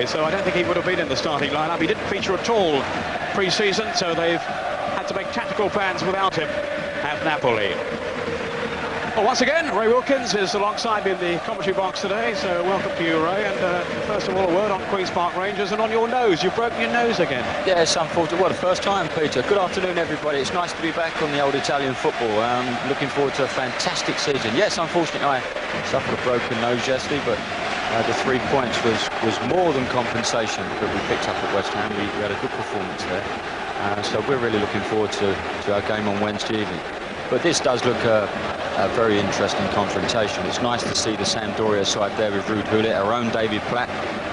Napoli, so I don't think he would have been in the starting lineup. He didn't feature at all pre-season, so they've had to make tactical plans without him at Napoli. Well, once again, Ray Wilkins is alongside me in the commentary box today, so welcome to you, Ray. And first of all, a word on Queen's Park Rangers and on your nose. You've broken your nose again. Yeah, it's unfortunate. Well, the first time, Peter. Good afternoon, everybody. It's nice to be back on the old Italian football. Looking forward to a fantastic season. Yes, unfortunately, I suffered a broken nose yesterday, but the 3 points was more than compensation that we picked up at West Ham. We had a good performance there. So we're really looking forward to our game on Wednesday evening. But this does look a very interesting confrontation. It's nice to see the Sampdoria side there with Ruud Gullit, our own David Platt,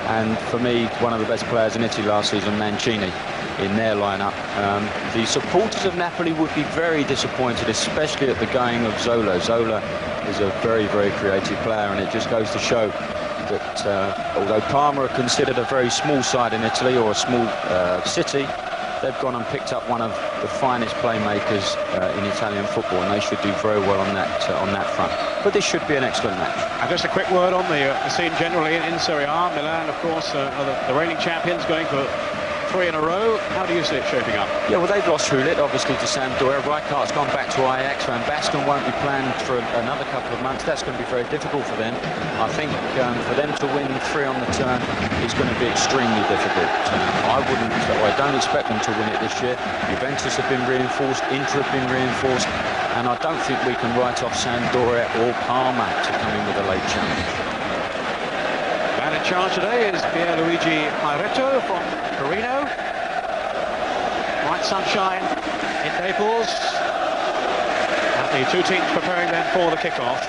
and for me, one of the best players in Italy last season, Mancini, in their lineup. The supporters of Napoli would be very disappointed, especially at the going of Zola. Zola is a very, very creative player, and it just goes to show that although Parma are considered a very small side in Italy, or a small city, they've gone and picked up one of the finest playmakers in Italian football, and they should do very well on that front. But this should be an excellent match. And just a quick word on the scene generally in Serie A. Milan, of course, are the reigning champions, going for 3 in a row. How do you see it shaping up? Yeah, well, they've lost Gullit, obviously, to Sampdoria. Rijkaard's gone back to Ajax. Van Basten won't be planned for another couple of months. That's going to be very difficult for them. I think for them to win 3 on the turn is going to be extremely difficult. I don't expect them to win it this year. Juventus have been reinforced, Inter have been reinforced, and I don't think we can write off Sampdoria or Parma to come in with a late challenge. Man in charge today is Pierluigi Mairetto from Torino. Bright sunshine in Naples. And the two teams preparing then for the kickoff.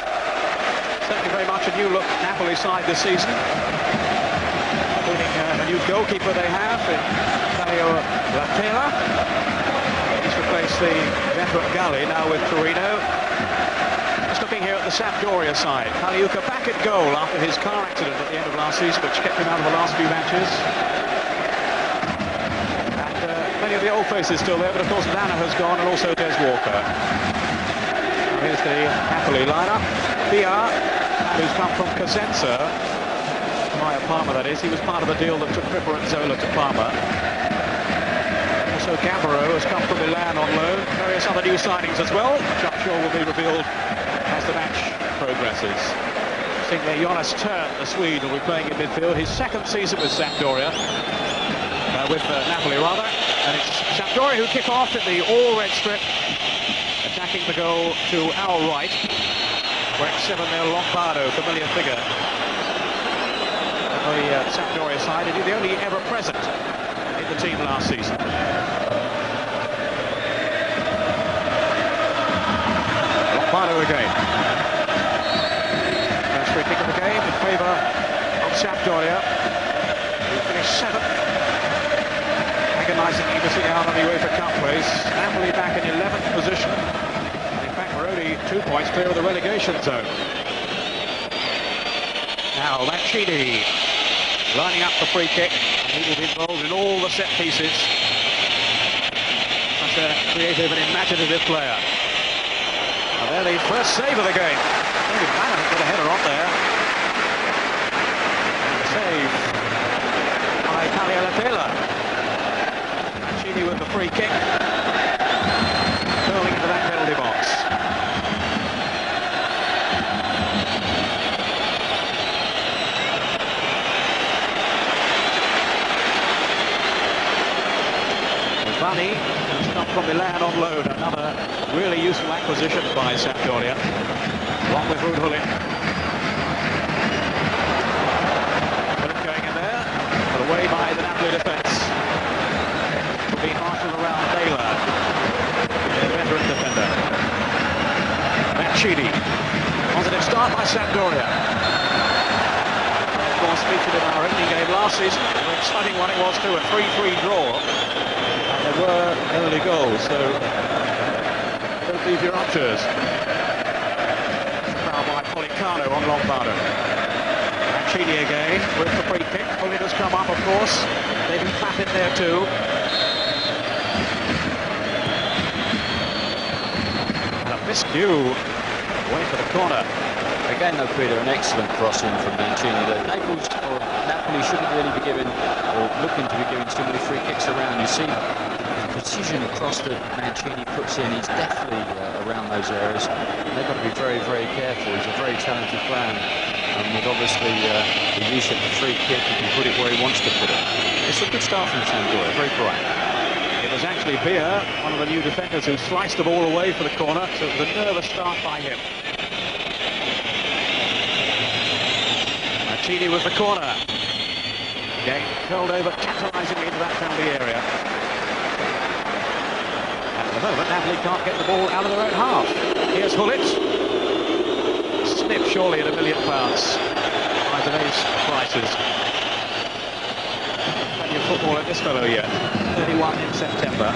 Certainly very much a new look Napoli side this season, including a new goalkeeper they have in Della. He's replaced the veteran Galli now with Torino. Just looking here at the Sampdoria side, Pagliuca back at goal after his car accident at the end of last season, which kept him out of the last few matches. And many of the old faces still there, but of course Lana has gone, and also Des Walker. Here's the Napoli lineup. Pia, who's come from Cosenza, via Parma that is. He was part of the deal that took Prima and Zola to Parma. Also Gavaro has come from Milan on loan. Various other new signings as well, which I'm sure will be revealed as the match progresses. I think that Jonas Tern, the Swede, will be playing in midfield. His second season with Sampdoria, with Napoli rather. And it's Sampdoria who kick off at the all-red strip, attacking the goal to our right. Break 7 there, Lombardo, familiar figure. On the Sampdoria side, indeed the only ever present in the team last season. Lombardo again. First free kick of the game in favour of Sampdoria, who finished 7th. Agonisingly missing out on the UEFA Cup place. Napoli back in 11th position. In fact, we're only 2 points clear of the relegation zone. Now Mancini lining up the free kick. He will be involved in all the set pieces. Such a creative and imaginative player. And there the first save of the game. Maybe Bannon got a header on there. And the save by Pagliuca. Mancini with the free kick. Curling into that penalty box. Vanni has come from Milan on loan, another really useful acquisition by Sampdoria, along with Ruud Gullit. Gullit going in there, but away by the Napoli defence. Being marshalled around della, the veteran defender. Mancini, positive start by Sampdoria. Of course, featured in our opening game last season, an exciting one it was too, a 3-3 draw. There were early goals, so don't leave your archers. Foul by Policano on Lombardo. Mancini again with the free kick. Gullit has come up, of course. They've been fat in there too. And a miscue away for the corner. Again, though, Peter, an excellent crossing from Mancini. Napoli Napoli shouldn't really be giving, or looking to be giving too many free kicks around. You see the precision across that Mancini puts in. He's definitely around those areas. And they've got to be very, very careful. He's a very talented player. With obviously the use of the free kick, he can put it where he wants to put it. It's a good start from Sampdoria, very bright. It was actually Beer, one of the new defenders, who sliced the ball away for the corner, so it was a nervous start by him. Mancini with the corner. Game curled over tantalisingly into that penalty area. At the moment, Napoli can't get the ball out of their own half. Here's Hullet. Snip surely at £1 million by today's prices. Plenty of football at this fellow yet. 31 in September.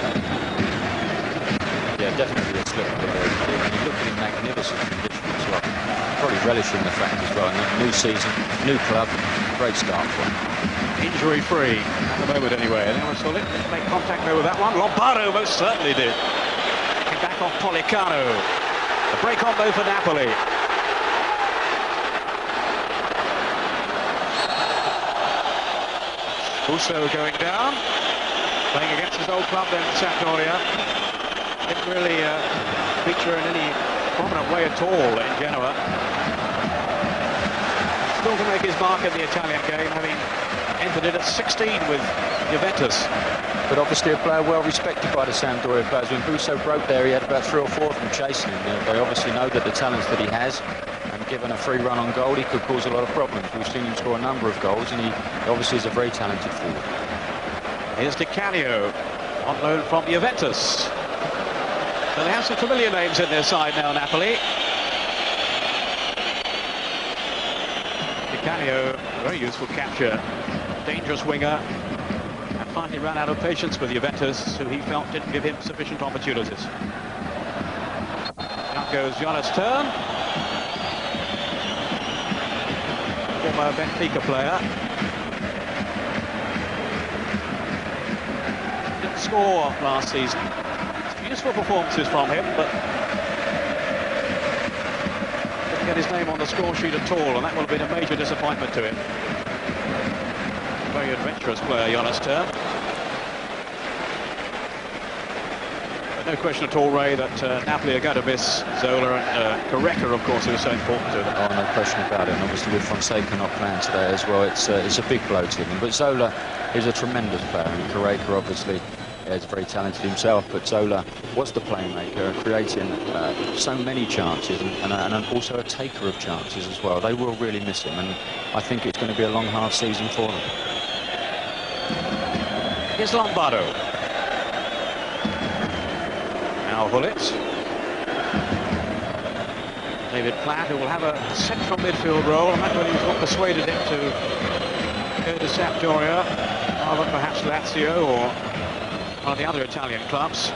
Yeah, definitely a slip. You look at him, magnificent condition as well. Probably relishing the fact as well. New season, new club, great start for him. Injury-free at the moment anyway. And there was Hullet. Didn't make contact there with that one. Lombardo most certainly did. Came back off Pollicano. The break on though for Napoli. Also going down, playing against his old club then, Sampdoria. Didn't really feature in any prominent way at all in Genoa. Still to make his mark in the Italian game, having entered it at 16 with Juventus. But obviously a player well respected by the Sampdoria players. When Busso broke there, he had about 3 or 4 of them chasing him. They obviously know that the talents that he has, and given a free run on goal, he could cause a lot of problems. We've seen him score a number of goals, and he obviously is a very talented forward. Here's Di Canio, on loan from Juventus. So they have some familiar names in their side now, Napoli. Di Canio, very useful capture, dangerous winger, and finally ran out of patience with Juventus, who he felt didn't give him sufficient opportunities. Out goes Jonas Turn, former Benfica player. Didn't score last season. Some useful performances from him, but didn't get his name on the score sheet at all, and that will have been a major disappointment to him. Very adventurous player, Jonas Turn. But no question at all, Ray, that Napoli are going to miss Zola and Careca, of course, who is so important to them. Oh, no question about it. And obviously with Fonseca not playing today as well, it's a big blow to them. But Zola is a tremendous player, and Careca obviously is very talented himself, but Zola was the playmaker, creating so many chances and also a taker of chances as well. They will really miss him, and I think it's going to be a long, hard season for them. Here's Lombardo. Now Hullet. David Platt, who will have a central midfield role, and that really is what persuaded him to go to Sampdoria, rather than perhaps Lazio or one of the other Italian clubs.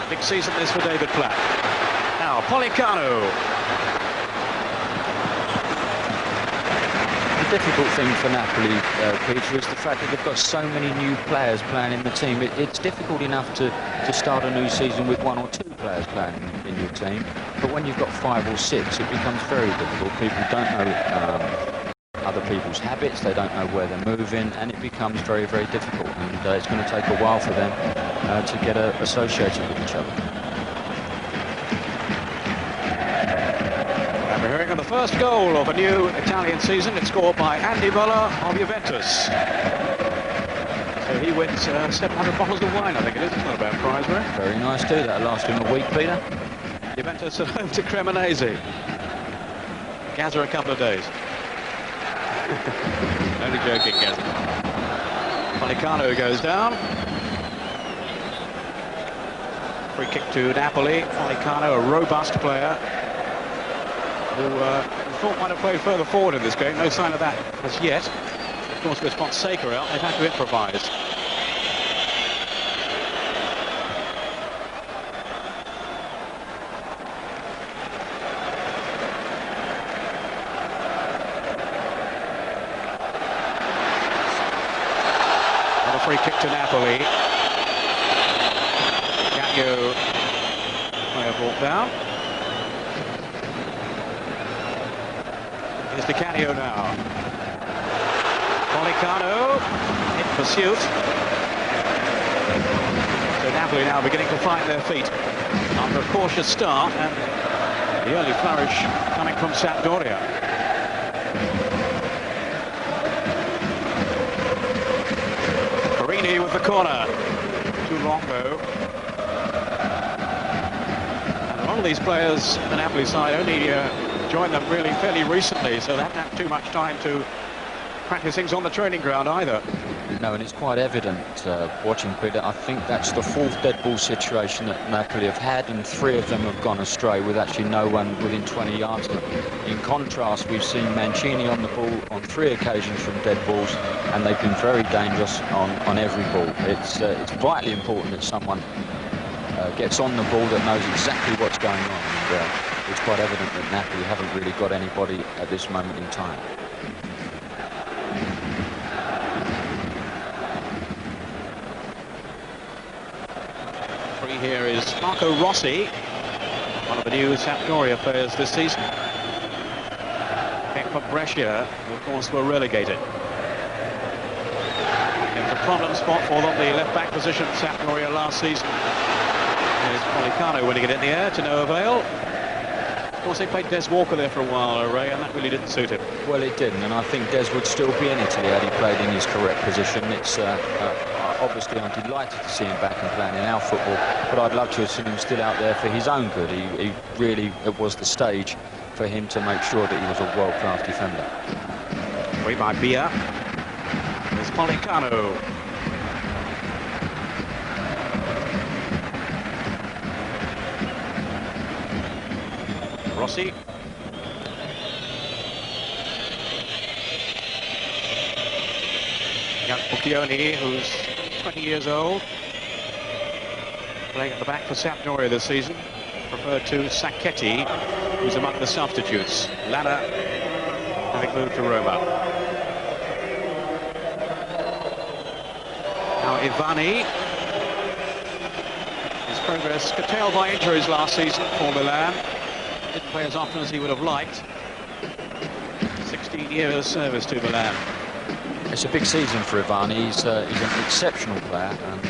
Big season this for David Platt. Now Pollicano. The difficult thing for Napoli, Peter, is the fact that they've got so many new players playing in the team. It's difficult enough to start a new season with 1 or 2 players playing in your team, but when you've got 5 or 6, it becomes very difficult. People don't know other people's habits, they don't know where they're moving, and it becomes very, very difficult, and it's going to take a while for them to get associated with each other. And we're hearing of the first goal of a new Italian season. It's scored by Andy Zola of Juventus. So he wins 700 bottles of wine, I think it is. It's not a bad prize, right? Very nice too. That'll last him a week, Peter. Juventus at home to Cremonese. Gather a couple of days. Only joking, Gazza. Pollicano goes down. Free kick to Napoli. Pollicano, a robust player who thought might have played further forward in this game. No sign of that as yet. Of course, with Fonseca out, they've had to improvise. Free kick to Napoli. Canio player brought down. Here's Di Canio now. Upamecano in pursuit. So Napoli now beginning to find their feet after a cautious start, and the early flourish coming from Sampdoria. With the corner. Too long though. And a lot of these players, the Napoli side, only joined them really fairly recently, so they haven't had too much time to practice things on the training ground either. No, and it's quite evident watching Peter. I think that's the fourth dead ball situation that Napoli have had, and 3 of them have gone astray with actually no one within 20 yards of them. In contrast, we've seen Mancini on the ball on 3 occasions from dead balls, and they've been very dangerous on every ball. It's vitally important that someone gets on the ball that knows exactly what's going on. And, it's quite evident that Napoli haven't really got anybody at this moment in time. Here is Marco Rossi, one of the new Sampdoria players this season. Back from Brescia, who of course were relegated. It was a problem spot for them, the left-back position Sampdoria last season. There's Upamecano winning it in the air to no avail. Of course, they played Des Walker there for a while, Ray, and that really didn't suit him. Well, it didn't, and I think Des would still be in Italy had he played in his correct position. It's obviously, I'm delighted to see him back and playing in our football, but I'd love to have seen him still out there for his own good. He really, it was the stage for him to make sure that he was a world-class defender. Way by Bia. There's Upamecano. Rossi. Young Pucchioni, who's 20 years old, playing at the back for Sampdoria this season, preferred to Sacchetti, who's among the substitutes. Della having moved to Roma. Now Ivani. His progress curtailed by injuries last season for Milan. Didn't play as often as he would have liked. 16 years service to Milan. It's a big season for Ivani. He's an exceptional player, and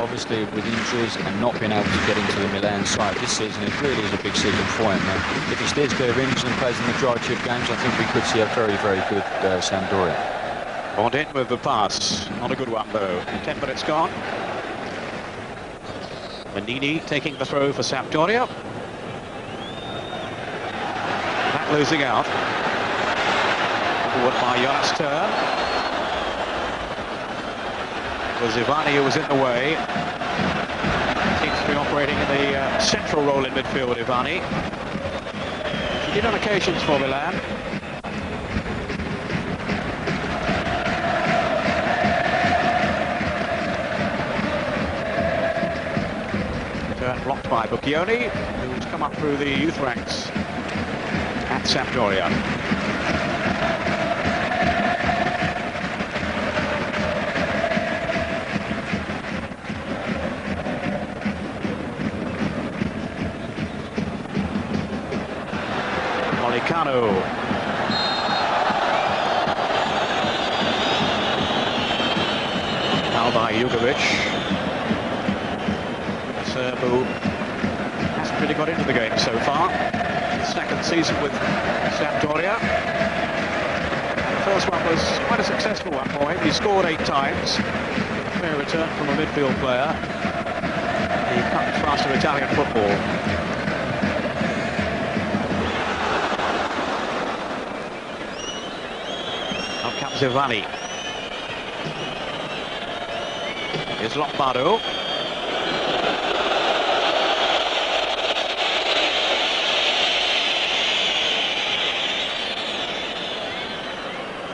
obviously with injuries and not being able to get into the Milan side this season, it really is a big season for him. If he stays clear of injuries and plays the majority of games, I think we could see a very, very good Sampdoria. On in with the pass. Not a good one though. 10 minutes gone. Manini taking the throw for Sampdoria. That losing out. Forward by Jonas Turn. It was Ivani who was in the way. Seems to be operating in the central role in midfield, Ivani. He did on occasions for Milan. Turn blocked by Pucchioni, who's come up through the youth ranks at Sampdoria. Upamecano. Now by Jugovic. Who hasn't really got into the game so far. Second season with Sampdoria. The first one was quite a successful one for him. He scored 8 times. Fair return from a midfield player. He comes fast to Italian football. Now comes Ivani. Here's Lombardo.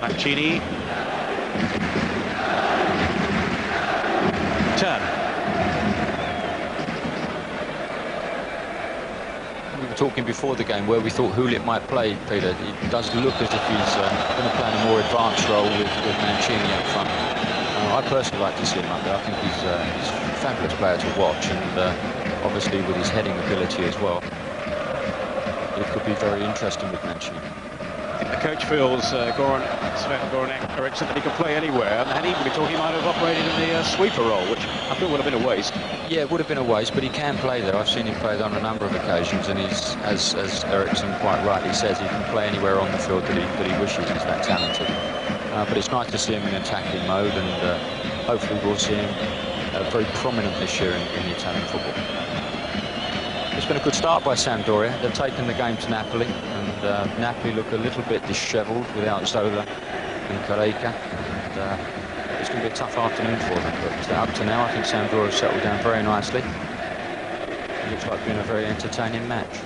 Mancini. Turn. We were talking before the game where we thought Hulit might play, Peter. It does look as if he's going to play in a more advanced role with Mancini up front. I personally like to see him up there. I think he's a fabulous player to watch, and obviously with his heading ability as well. It could be very interesting with Mancini. the coach feels, Goran Eriksson, that he can play anywhere, and even be talking he might have operated in the sweeper role, which I feel would have been a waste. Yeah, it would have been a waste, but he can play there. I've seen him play there on a number of occasions, and he's, as Eriksson quite rightly says, he can play anywhere on the field that he wishes. He's that talented. But it's nice to see him in attacking mode, and hopefully we'll see him very prominent this year in the Italian football. It's been a good start by Sampdoria. They've taken the game to Napoli, and Napoli look a little bit dishevelled without Zola and Careca. And, it's going to be a tough afternoon for them, but up to now I think Sampdoria have settled down very nicely. It looks like being a very entertaining match.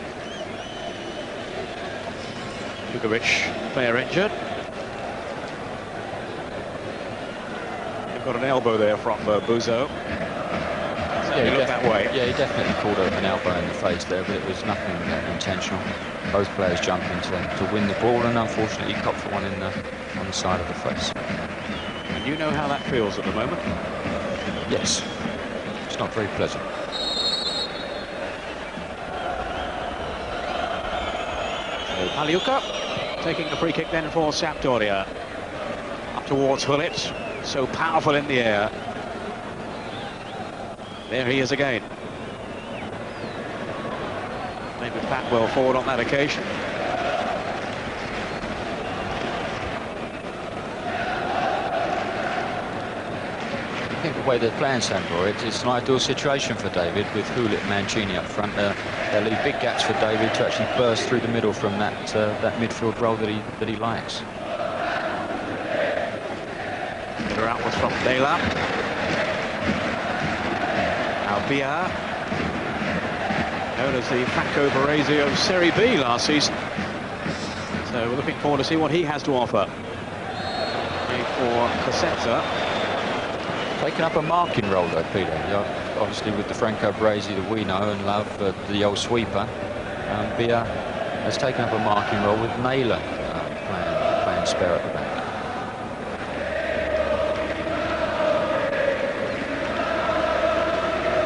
Jugovic, player injured. They've got an elbow there from Buzo. Yeah, he looked that way. Yeah, he definitely caught an elbow in the face there, but it was nothing intentional. Both players jumping to win the ball, and unfortunately he copped for one on the side of the face. And you know how that feels at the moment? Yes, it's not very pleasant. Aliuka taking the free kick then for Sampdoria. Up towards Hullet, so powerful in the air. There he is again. Maybe Pat well forward on that occasion. I think the way they're playing Sampdoria, it's an ideal situation for David, with Hullet and Mancini up front. They'll leave big gaps for David to actually burst through the middle from that midfield role that he likes. They're outwards from della. Albia, known as the Franco Baresi of Serie B last season. So we're looking forward to see what he has to offer. For Cosenza. Taking up a marking role though, Peter. Obviously with the Franco Baresi that we know and love, the old sweeper. Bia has taken up a marking role with Naylor playing spare at the back.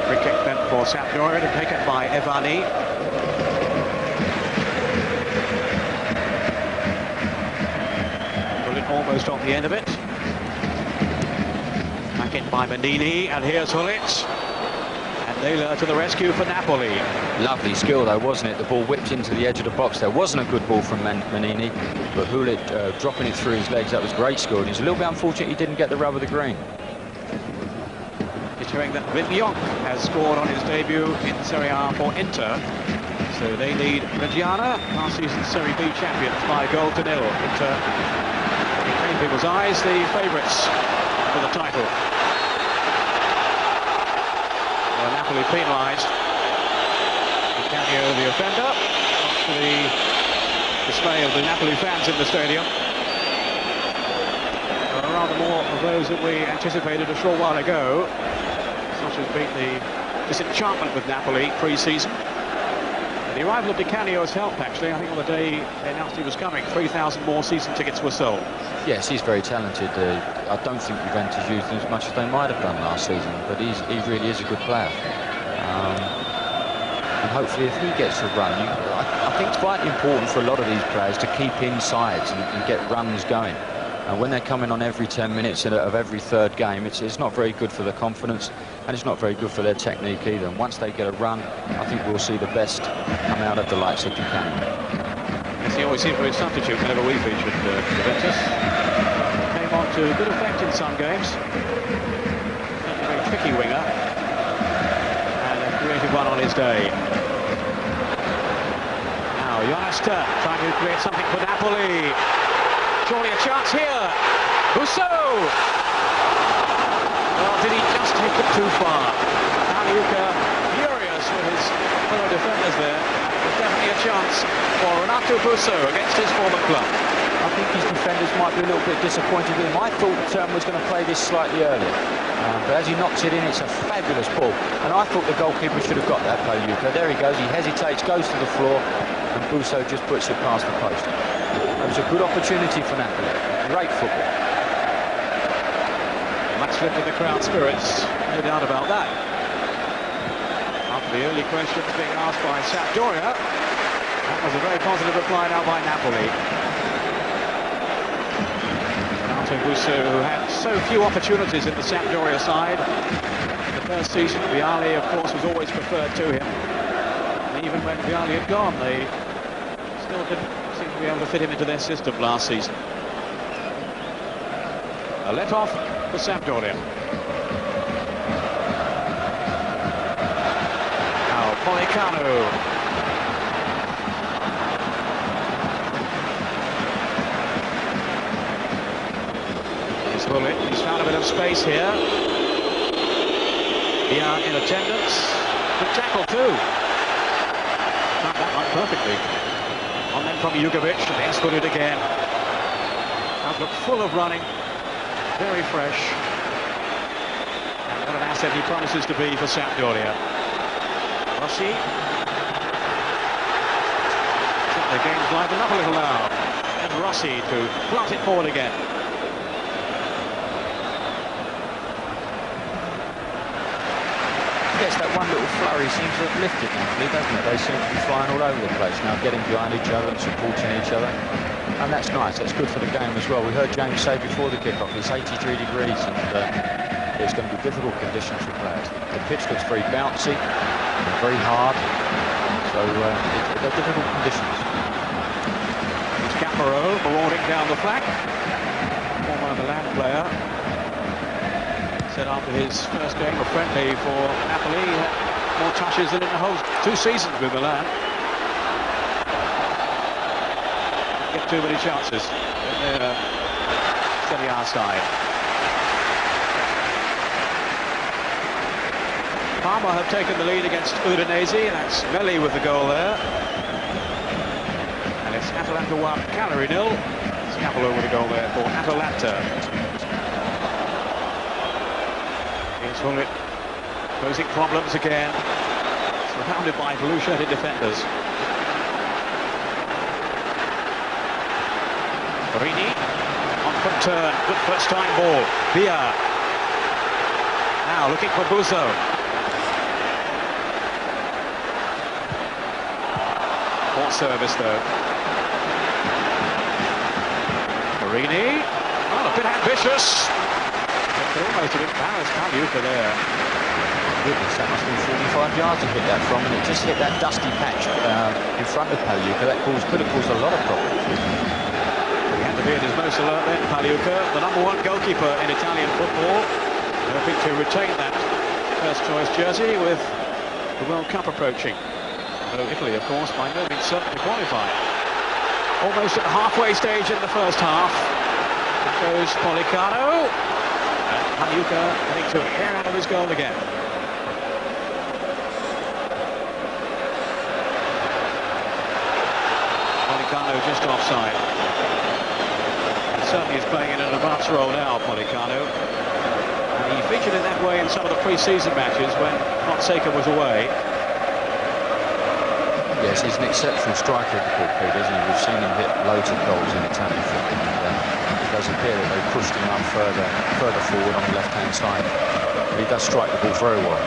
Free kick then for Sampdoria, taken by Evani. Hullet almost on the end of it. Back in by Manini, and here's Hullet. And Naylor to the rescue for Napoli. Lovely skill though, wasn't it? The ball whipped into the edge of the box. There wasn't a good ball from Manini, but Hullet dropping it through his legs, that was great skill. And it's a little bit unfortunate he didn't get the rub of the green. Showing that Videoenciclopedia has scored on his debut in Serie A for Inter. So they lead Reggiana, last season's Serie B champions, by a goal to nil. Inter, in many people's eyes, the favourites for the title. Well, Napoli penalised. Canio, the offender, to the dismay of the Napoli fans in the stadium. Rather more of those that we anticipated a short while ago. Such has been the disenchantment with Napoli pre-season. The arrival of Di Canio has helped, actually. I think on the day they announced he was coming, 3,000 more season tickets were sold. Yes, he's very talented. I don't think Juventus used him as much as they might have done last season, but he really is a good player. And hopefully if he gets a run, I think it's quite important for a lot of these players to keep insides and get runs going. And when they're coming on every 10 minutes of every third game, it's not very good for their confidence, and it's not very good for their technique either. And once they get a run, I think we'll see the best come out of the likes of Di Canio. Yes, he always seemed to be a substitute whenever we featured Juventus. Came on to good effect in some games. A very tricky winger. And a creative one on his day. Now, Ionesta trying to create something for Napoli. Surely a chance here. Busso! Well, did he just take it too far? Aliuka furious with his fellow defenders there. There's definitely a chance for Renato Busso against his former club. I think his defenders might be a little bit disappointed with him. I thought was going to play this slightly earlier. But as he knocks it in, it's a fabulous ball. And I thought the goalkeeper should have got that, Aliuka. There he goes, he hesitates, goes to the floor, and Busso just puts it past the post. It was a good opportunity for Napoli. Great football. Much lift in the crowd spirits, no doubt about that. After the early questions being asked by Sampdoria, that was a very positive reply now by Napoli. Busso, who had so few opportunities in the Sampdoria side. The first season, Vialli, of course, was always preferred to him. And even when Vialli had gone, they still didn't seem to be able to fit him into their system last season. A let-off for Sampdoria. Now, Policano. He's found a bit of space here. They are in attendance. Good tackle too. Found that one perfectly. On then from Jugovic, and then scored it again. Outlook full of running, very fresh. And what an asset he promises to be for Sampdoria. Rossi. The game's livened up a little now. And Rossi to plant it forward again. Yes, that one little flurry seems to have lifted Napoli, doesn't it? They seem to be flying all over the place now, getting behind each other and supporting each other. And that's nice, that's good for the game as well. We heard James say before the kick-off, it's 83 degrees and it's going to be difficult conditions for players. The pitch looks very bouncy, and very hard, so they're difficult conditions. It's Caparo marauding down the flank. Former Milan player. Said after his first game of friendly for Napoli, he had more touches than in the whole 2 seasons with Milan. Didn't get too many chances in their Serie A side. Parma have taken the lead against Udinese, and that's Galli with the goal there. And it's Atalanta 1, Cagliari 0. It's Capello with a goal there for Atalanta. It posing problems again, surrounded by blue-shirted defenders. Rini on from turn, good first-time ball. Villa now looking for Busso. Poor service though. Rini, oh, a bit ambitious. Almost a bit embarrassed Pagliuca there. Goodness, that must have been 45 yards to hit that from, and it just hit that dusty patch in front of Pagliuca. That could have caused a lot of problems. He had to be at his most alert then, Pagliuca, the #1 goalkeeper in Italian football, hoping to retain that first choice jersey with the World Cup approaching. Although Italy, of course, by no means certain to qualify. Almost at the halfway stage in the first half. It goes Policano. Pagliuca getting to a hair out of his goal again. Policano just offside. He certainly is playing in an advanced role now, Policano. And he featured in that way in some of the pre-season matches when Fonseca was away. Yes, he's an exceptional striker, Pete, isn't he? We've seen him hit loads of goals in Italian football. It does appear that they pushed him up further forward on the left-hand side. But he does strike the ball very well.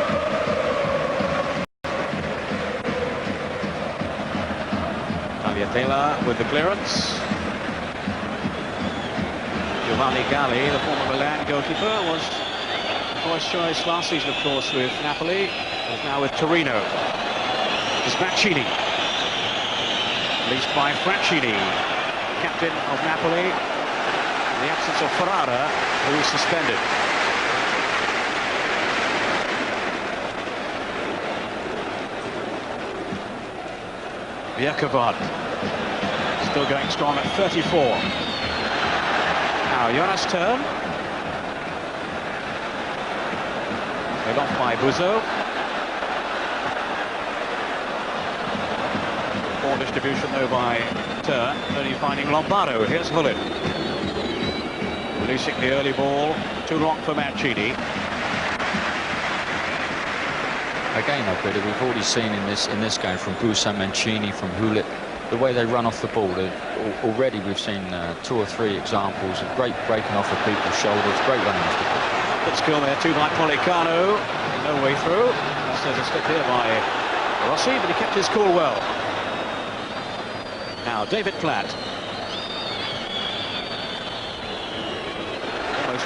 Tagliatella with the clearance. Giovanni Galli, the former Milan goalkeeper, was first choice last season, of course, with Napoli. Is now with Torino. It's Mancini. Released by Francini, captain of Napoli. In the absence of Ferrara, who is suspended. Bjerkegaard still going strong at 34. Now Jonas' turn. Led off by Busso. Poor distribution though by Turn, only finding Lombardo. Here's Hullet. Releasing the early ball, too long for Mancini. Again, though, Peter, we've already seen in this game from Busso, Mancini, from Hullet, the way they run off the ball. Already we've seen 2 or 3 examples of great breaking off of people's shoulders, great running off the ball. Good skill there too by Policano. No way through. There's a slip here by Rossi, but he kept his cool well. Now David Platt.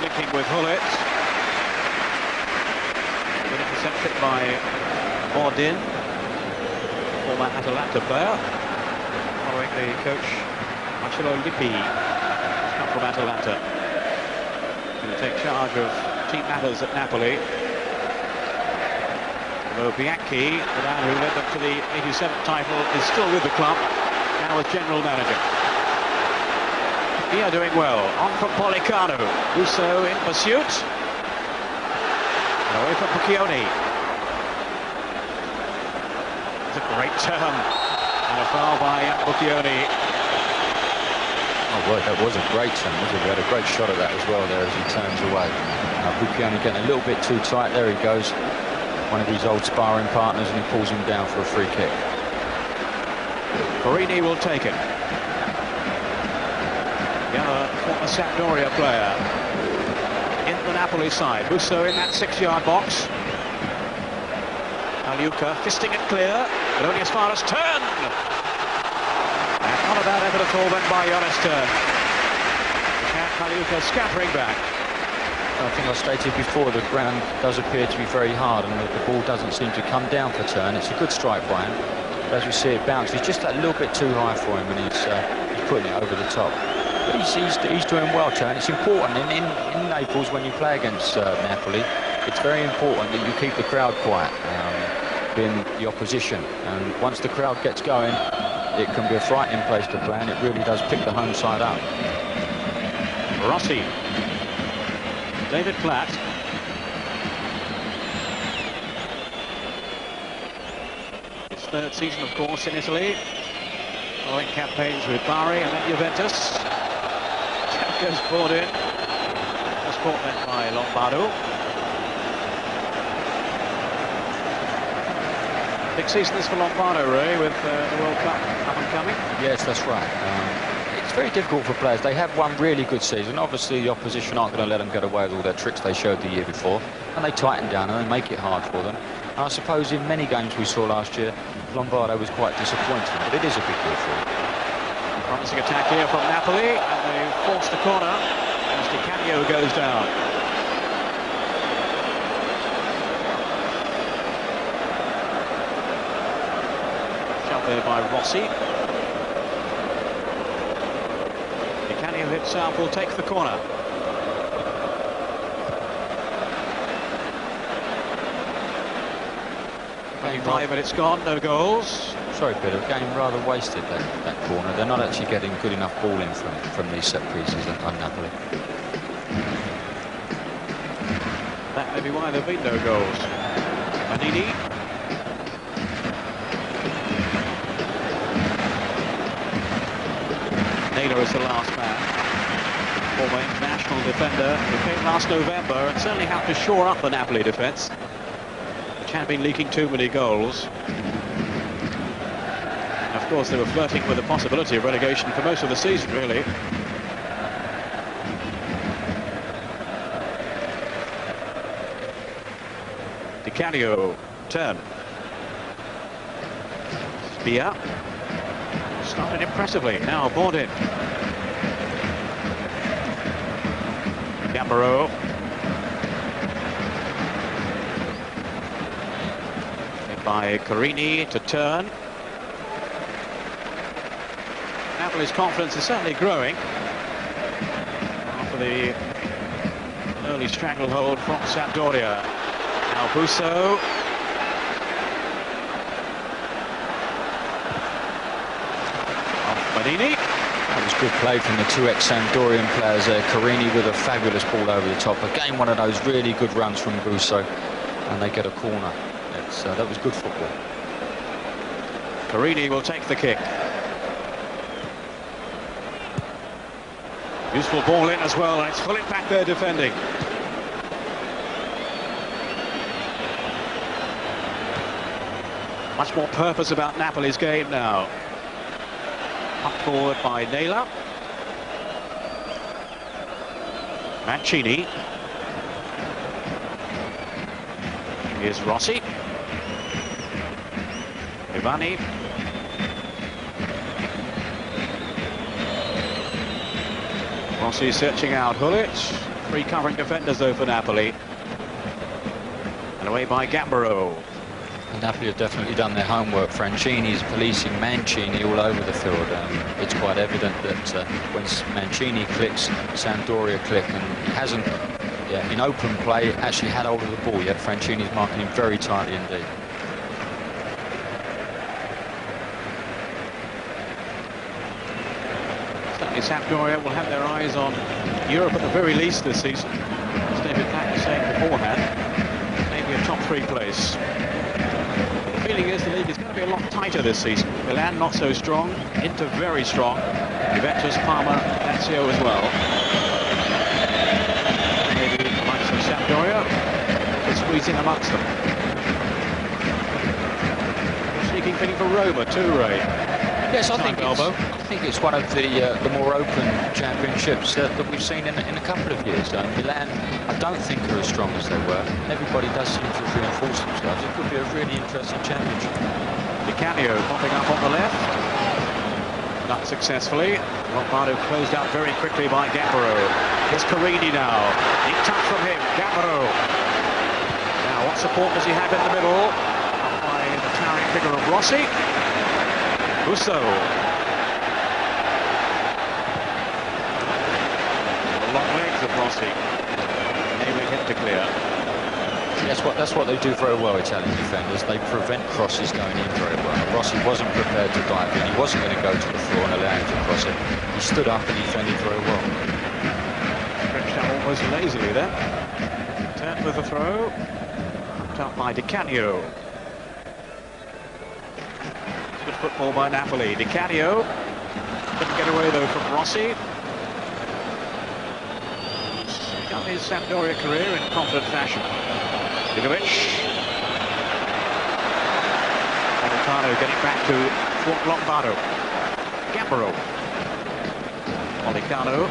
linking with Hullet. Good intercepted by Ordin, former Atalanta player. Following the coach Marcello Lippi, who's come from Atalanta, to take charge of team matters at Napoli. Although Bianchi, the man who led them to the 87th title, is still with the club, now as general manager. They are doing well. On from Pollicano. Russo in pursuit. And away from Puccioni. It's a great turn. And a foul by Puccioni. Oh, well, that was a great turn. We had a great shot at that as well there as he turns away. Puccioni getting a little bit too tight. There he goes. One of his old sparring partners, and he pulls him down for a free kick. Carini will take it. The other former Sampdoria player in the Napoli side. Russo in that 6-yard box. Aliuka fisting it clear, but only as far as Turn. And not a bad effort at all then by Jonas Turn. Aliuka scattering back. I think I stated before, the ground does appear to be very hard, and the ball doesn't seem to come down for Turn. It's a good strike by him. But as we see it bounce, he's just a little bit too high for him, and he's putting it over the top. But he's doing well, Turn. It's important in Naples when you play against Napoli. It's very important that you keep the crowd quiet, being the opposition. And once the crowd gets going, it can be a frightening place to play, and it really does pick the home side up. Rossi. David Platt. His 3rd season, of course, in Italy. Following campaigns with Bari and then Juventus. Goes forward in. Was caught then by Lombardo. Big season this for Lombardo, Ray, with the World Cup up and coming. Yes, that's right. It's very difficult for players. They have one really good season. Obviously, the opposition aren't going to let them get away with all their tricks they showed the year before. And they tighten down and they make it hard for them. And I suppose in many games we saw last year, Lombardo was quite disappointing. But it is a big deal for him. Promising attack here from Napoli, and they force the corner as Di Canio goes down. Shot there by Rossi. Di Canio himself will take the corner. Playing 5 minutes gone, no goals. Sorry, Peter, game rather wasted, that corner. They're not actually getting good enough ball in from these set pieces on Napoli. That may be why there have been no goals. Manini. Naylor is the last man. Former international defender who came last November and certainly helped to shore up the Napoli defence, which had been leaking too many goals. Of course, they were flirting with the possibility of relegation for most of the season, really. Di Canio, Turn. Spia. Started impressively, now Bordin. Gambaro. By Carini to Turn. Napoli's confidence is certainly growing after the early stranglehold from Sampdoria. Now Busso. Off Manini. That was good play from the 2 ex-Sampdorian players there. Carini with a fabulous ball over the top. Again, one of those really good runs from Busso, and they get a corner. That was good football. Carini will take the kick. Useful ball in as well, and it's Hullet back there defending. Much more purpose about Napoli's game now. Up forward by Naylor. Mancini. Here's Rossi. Ivani. Rossi searching out Hullet. Three covering defenders though for Napoli. And away by Gambaro. Napoli have definitely done their homework. Francini's policing Mancini all over the field. It's quite evident that when Mancini clicks, Sampdoria click, and he hasn't, in open play, actually had hold of the ball yet. Francini's marking him very tightly indeed. Certainly Sampdoria will have their eyes on Europe at the very least this season. As David Platt was saying beforehand, maybe a top 3 place. The feeling is the league is going to be a lot tighter this season. Milan not so strong, Inter very strong, Juventus, Parma, Lazio as well. Maybe the likes of Sampdoria to squeeze in amongst them. Sneaking feeling for Roma too, Ray. Yes, I think it's one of the more open championships that we've seen in a couple of years. Milan, I don't think are as strong as they were. Everybody does seem to reinforce themselves. It could be a really interesting championship. Di Canio popping up on the left. Not successfully. Lombardo closed out very quickly by Gambaro. Here's Carini now. Neat touch from him. Gambaro. Now, what support does he have in the middle? Up by the towering figure of Rossi. Busso. The long legs of Rossi. Enabling him to clear. That's what they do very well, Italian defenders. They prevent crosses going in very well. Rossi wasn't prepared to dive in. He wasn't going to go to the floor and allow him to cross it. He stood up and defended very well. Stretched out almost lazily there. Turned with the throw. Hooked up by Di Canio. Good football by Napoli. Di Canio couldn't get away though from Rossi. He's done his Sampdoria career in confident fashion. Vigovic. Montano getting back to Fort Lombardo. Gambaro. Molicano.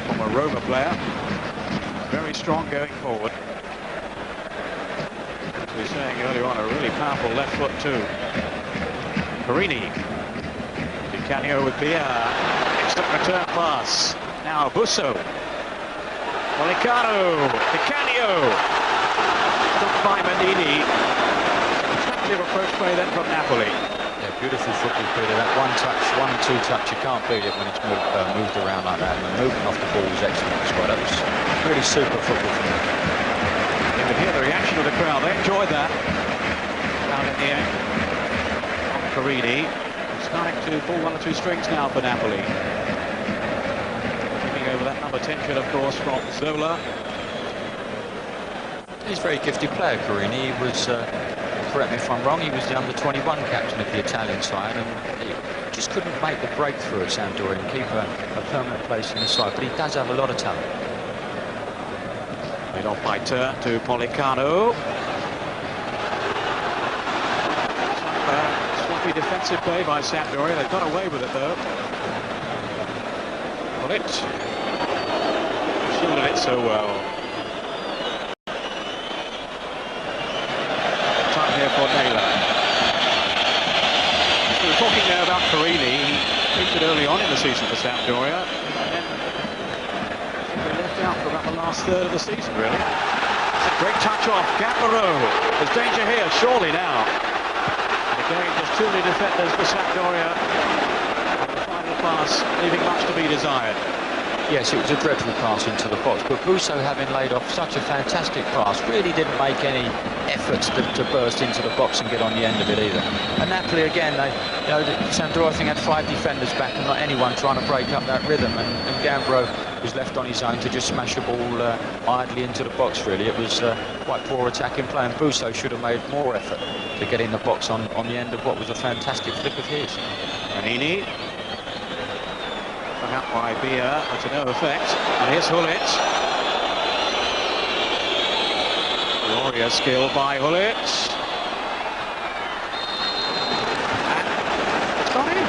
Former Roma player. Very strong going forward. We were saying earlier on, a really powerful left foot too. Carini. Di Canio with the excellent return pass. Now Busso. Molicano. Di Canio. Stopped by Mandini. Attractive approach play then from Napoli. Yeah, beautiful football, Peter. That one touch, 1-2 touch, you can't beat it when it's moved around like that. And the movement off the ball was excellent as well. That was really super football from him. You could hear the reaction of the crowd. They enjoyed that. Down in the end. Carini. Starting to pull 1 or 2 strings now for Napoli. Taking over that number 10 kit, of course, from Zola. He's a very gifted player, Carini. He was, correct me if I'm wrong, he was the under-21 captain of the Italian side, and he just couldn't make the breakthrough at Sampdoria and keep a permanent place in the side. But he does have a lot of talent. Made off by Turn to Molicano. Sloppy defensive play by Sampdoria. They've got away with it though. Bullet. Shielded it so well. Time here for Naylor. We were talking there about Carini. He featured early on in the season for Sampdoria. Out for about the last third of the season, really. It's a great touch off. Gambaro. There's danger here, surely now. And again, just too many defenders for Sampdoria. And the final pass, leaving much to be desired. Yes, it was a dreadful pass into the box, but Busso, having laid off such a fantastic pass, really didn't make any efforts to burst into the box and get on the end of it either. And Napoli, again, Sampdoria, I think, had 5 defenders back and not anyone trying to break up that rhythm, and Gambaro was left on his own to just smash the ball idly into the box, really. It was quite poor attacking play, and Busso should have made more effort to get in the box on the end of what was a fantastic flick of his. Manini. Hung up by Bia, but to no effect. And here's Hullet. Glorious skill by Hullet. And it's gone in.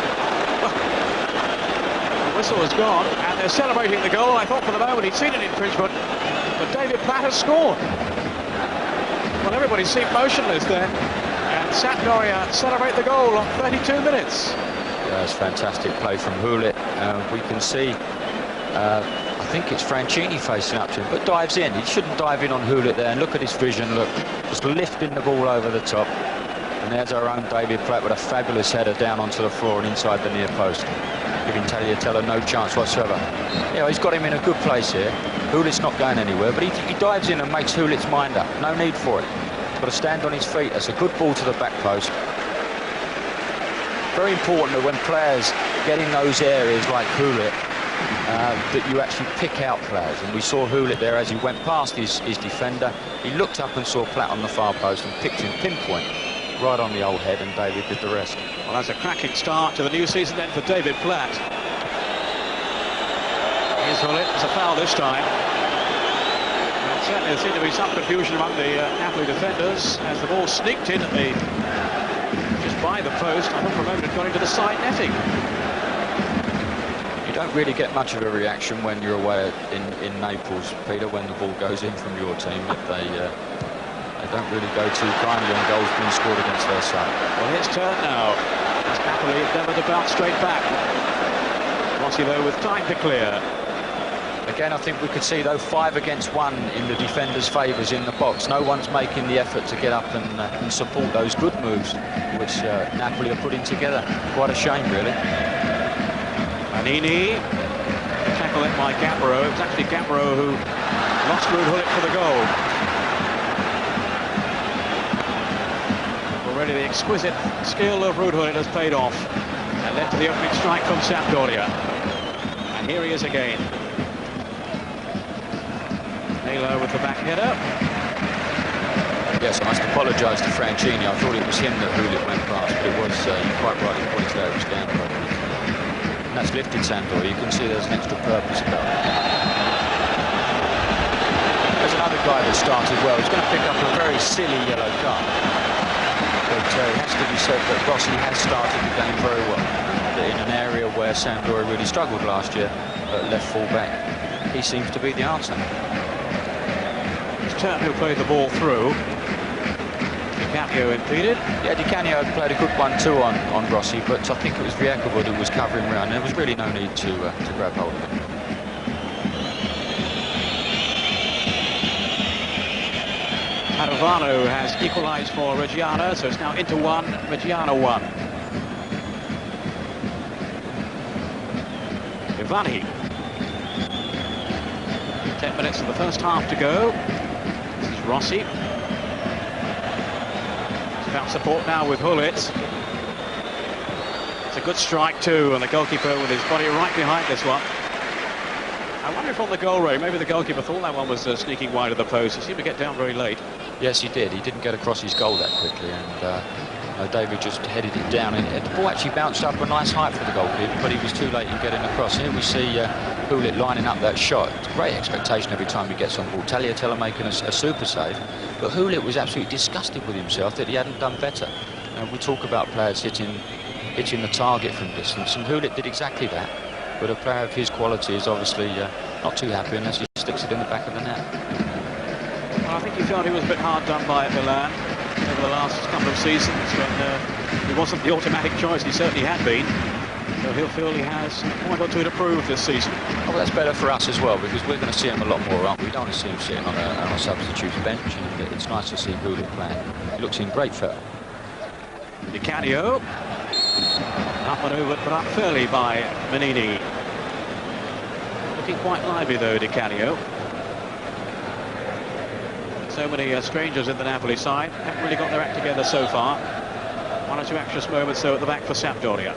The whistle has gone, and they're celebrating the goal. I thought for the moment he'd seen an infringement, but David Platt has scored. Well, everybody seemed motionless then, and Sampdoria celebrate the goal on 32 minutes. That's fantastic play from Hullet. We can see I think it's Franchini facing up to him, but dives in. He shouldn't dive in on Hulit there, and look at his vision, look, just lifting the ball over the top. And there's our own David Platt with a fabulous header down onto the floor and inside the near post, giving Tagliatella no chance whatsoever. Yeah, he's got him in a good place here. Hulit's not going anywhere, but he dives in and makes Hulit's mind up. No need for it. He's got to stand on his feet. That's a good ball to the back post. Very important that when players get in those areas like Hulit, that you actually pick out players. And we saw Hulit there as he went past his defender. He looked up and saw Platt on the far post and picked him pinpoint right on the old head, and David did the rest. Well, that's a cracking start to the new season then for David Platt. Here's Hulit. It's a foul this time. Well, certainly there seemed to be some confusion among the Napoli defenders as the ball sneaked in at the just by the post. I thought for a moment it got into the side netting. You don't really get much of a reaction when you're away in Naples, Peter, when the ball goes in from your team. They don't really go too kindly on goals being scored against their side. Well, his turn now. As Napoli endeavour to bounce straight back. Rossi, though, with time to clear. Again, I think we could see, though, 5 against 1 in the defenders' favours in the box. No one's making the effort to get up and support those good moves which Napoli are putting together. Quite a shame, really. Manini, tackle it by Gabbro. It was actually Gabbro who lost Hulit for the goal. Already the exquisite skill of Hulit has paid off and led to the opening strike from Sampdoria. And here he is again. Naylor with the back header. Yes, I must apologise to Franchini. I thought it was him that Hulit went past, but it was, quite rightly pointed out, it was Gambro. And that's lifted Sampdoria. You can see there's an extra purpose about it. There's another guy that started well. He's going to pick up a very silly yellow card. But it has to be said that Rossi has started the game very well. In an area where Sampdoria really struggled last year, left full back, he seems to be the answer. It's Turn who played the ball through. Di Canio impeded. Yeah, Di Canio played a good one too on Rossi, but I think it was Viacovo who was covering around. There was really no need to grab hold of him. Vanno has equalised for Reggiana, so it's now into 1, Reggiana 1. Ivani. 10 minutes of the first half to go. This is Rossi. It's about support now with Hulit. It's a good strike too, and the goalkeeper with his body right behind this one. I wonder if on the goal range, maybe the goalkeeper thought that one was sneaking wide of the post. He seemed to get down very late. Yes, he did. He didn't get across his goal that quickly, and David just headed it down. And the ball actually bounced up a nice height for the goalkeeper, but he was too late in getting across. Here we see Hulit lining up that shot. It's a great expectation every time he gets on ball. Tagliatella making a super save, but Hulit was absolutely disgusted with himself that he hadn't done better. And we talk about players hitting the target from distance, and Hulit did exactly that. But a player of his quality is obviously not too happy unless he sticks it in the back of the net. Well, I think he felt he was a bit hard done by at Milan over the last couple of seasons when he wasn't the automatic choice. He certainly had been. So he'll feel he has a point or two to prove this season. Well, that's better for us as well, because we're going to see him a lot more, aren't we? We don't want to see him sitting on a substitute bench, and it's nice to see Hulit playing. He looks in great form. Di Canio. Up and over, but up fairly by Manini. Looking quite lively though, Di Canio. So many strangers in the Napoli side. Haven't really got their act together so far. 1 or 2 anxious moments though at the back for Sampdoria.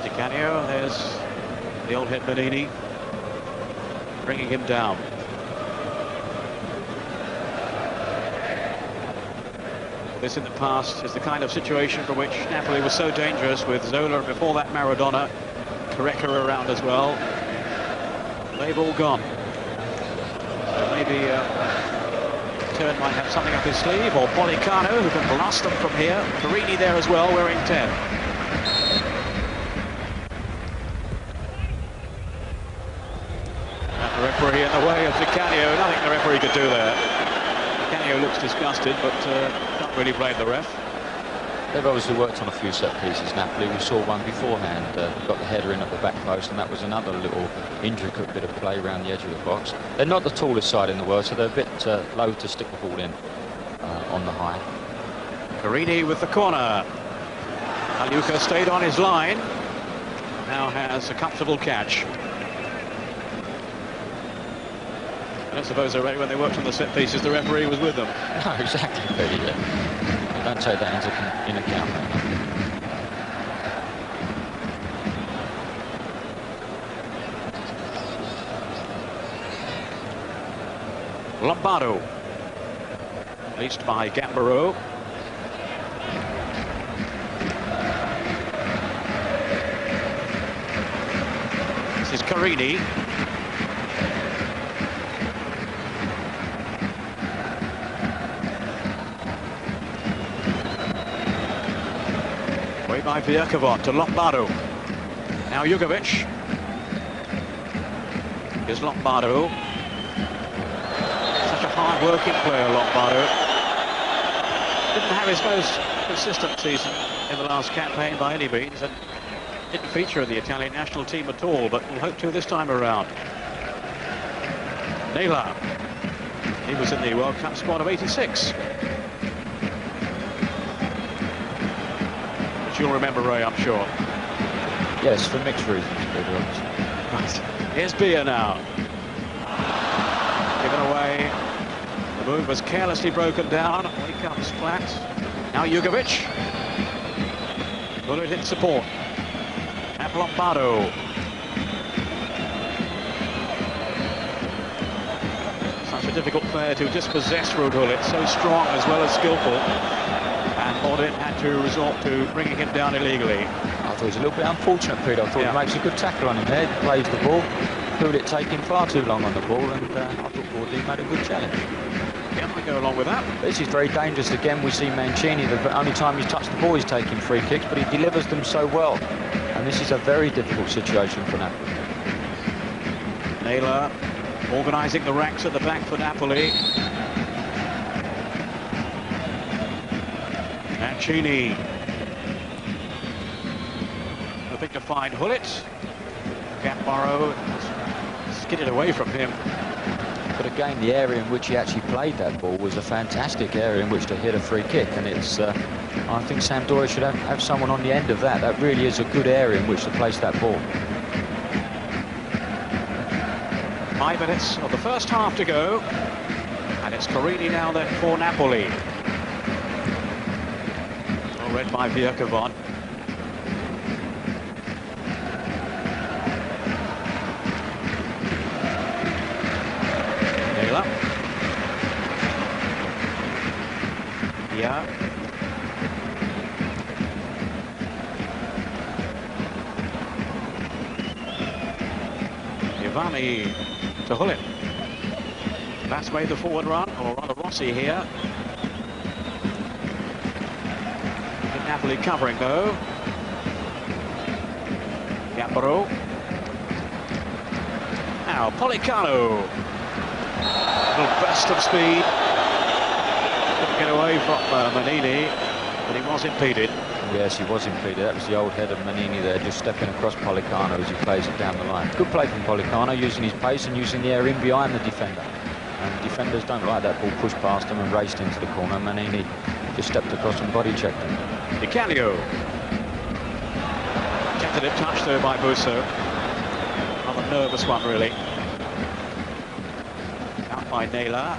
Di Canio, there's the old head Manini. Bringing him down. This in the past is the kind of situation for which Napoli was so dangerous with Zola and before that Maradona. Careca around as well. They've all gone. So maybe Turn might have something up his sleeve, or Policano who can blast them from here. Carini there as well, wearing 10. And the referee in the way of Di Canio. Nothing the referee could do there. Di Canio looks disgusted, but can't really blame the ref. They've obviously worked on a few set pieces, Napoli. We saw one beforehand, got the header in at the back post, and that was another little intricate bit of play around the edge of the box. They're not the tallest side in the world, so they're a bit low to stick the ball in on the high. Carini with the corner. Aluka stayed on his line. Now has a comfortable catch. I don't suppose they're ready when they worked on the set pieces. The referee was with them. No, exactly, Pete, yeah. Don't take that in account, mate. Lombardo, released by Gambaro. This is Carini. Way by Videoenciclopedia to Lombardo. Now Jugovic. Here's Lombardo. Hard-working player, Lombardo. Didn't have his most consistent season in the last campaign by any means, and didn't feature in the Italian national team at all, but we'll hope to this time around. Della. He was in the World Cup squad of '86. Which you'll remember, Ray, I'm sure. Yes, for mixed reasons. Right. Here's Bia now. Given away. The move was carelessly broken down. He comes flat. Now Jugovic. Bullet in support. And Lombardo. Such a difficult player to dispossess Rudhulit. So strong as well as skillful. And Audit had to resort to bringing him down illegally. I thought it was a little bit unfortunate, Peter. I thought he makes a good tackle on him there. He plays the ball. Rudhulit taking far too long on the ball, and I thought Audit made a good challenge. Yeah, I go along with that. This is very dangerous. Again, we see Mancini, the only time he's touched the ball, he's taking free kicks, but he delivers them so well. And this is a very difficult situation for Napoli. Naylor organising the ranks at the back for Napoli. Mancini. Hoping to find Hullet. Gambaro skidded away from him. But again, the area in which he actually played that ball was a fantastic area in which to hit a free kick, and it's I think Sampdoria should have someone on the end of that. That really is a good area in which to place that ball. 5 minutes of the first half to go, and it's Carini now then for Napoli. All read by Videoenciclopedia. Yeah. Giovanni to Hullet. That's made the forward run, or rather Rossi here. Napoli covering though. Gambaro. Now Pollicano. A little burst of speed. Couldn't get away from Manini, but he was impeded. Yes, he was impeded. That was the old head of Manini there, just stepping across Pollicano as he plays it down the line. Good play from Pollicano, using his pace and using the air in behind the defender. And defenders don't like that ball pushed past him and raced into the corner. Manini just stepped across and body checked him. Icalio. Tentative touch though by Busso. Rather nervous one really. Out by Naylor.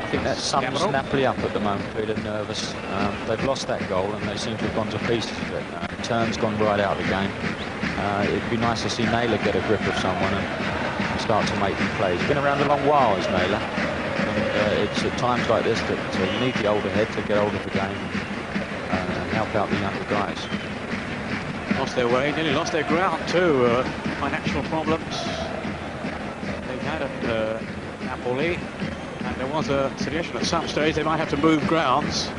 I think that sums Napoli up at the moment, Peter, nervous. They've lost that goal and they seem to have gone to pieces with it. Turn's gone right out of the game. It'd be nice to see Naylor get a grip of someone and start to make them play. He's been around a long while, is Naylor. And it's at times like this that you need the older head to get hold of the game and help out the younger guys. Lost their way, nearly lost their ground too. Financial problems they've had at Napoli. And there was a suggestion at some stage they might have to move grounds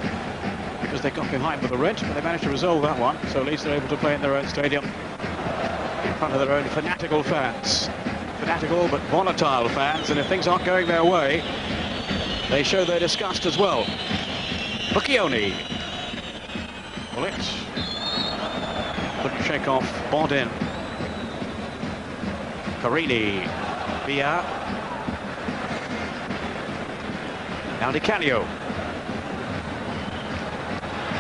because they got behind with the rent, but they managed to resolve that one. So at least they're able to play in their own stadium in front of their own fanatical fans. Fanatical but volatile fans, and if things aren't going their way, they show their disgust as well. Bocchioni. Bullet. Couldn't shake off Bordin. Carini. Via. Now Di Canio.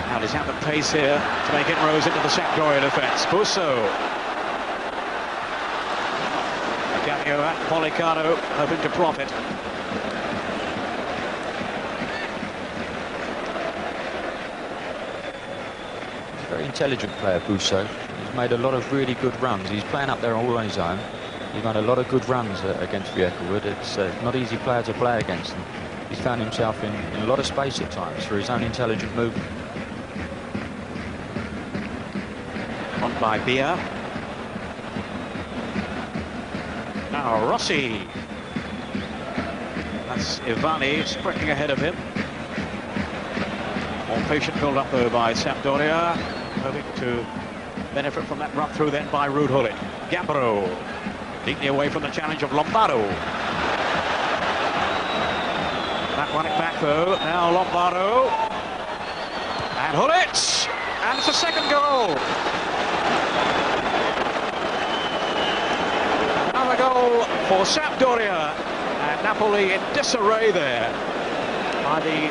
Now he's had the pace here to make inroads into the Sampdoria defence. Busso. Di Canio at Policano, hoping to profit. Very intelligent player, Busso. He's made a lot of really good runs. He's playing up there all on his own. He's made a lot of good runs against Viecawood. It's not easy player to play against him. He's found himself in a lot of space at times through his own intelligent movement. On by Bia. Now Rossi. That's Ivani sprinting ahead of him. More patient build up though by Sampdoria, hoping to benefit from that run through then by Ruud Gullit. Gambaro, deeply away from the challenge of Lombardo. That running back though, now Lombardo. And Gullit! And it's a second goal. Another goal for Sampdoria. And Napoli in disarray there by the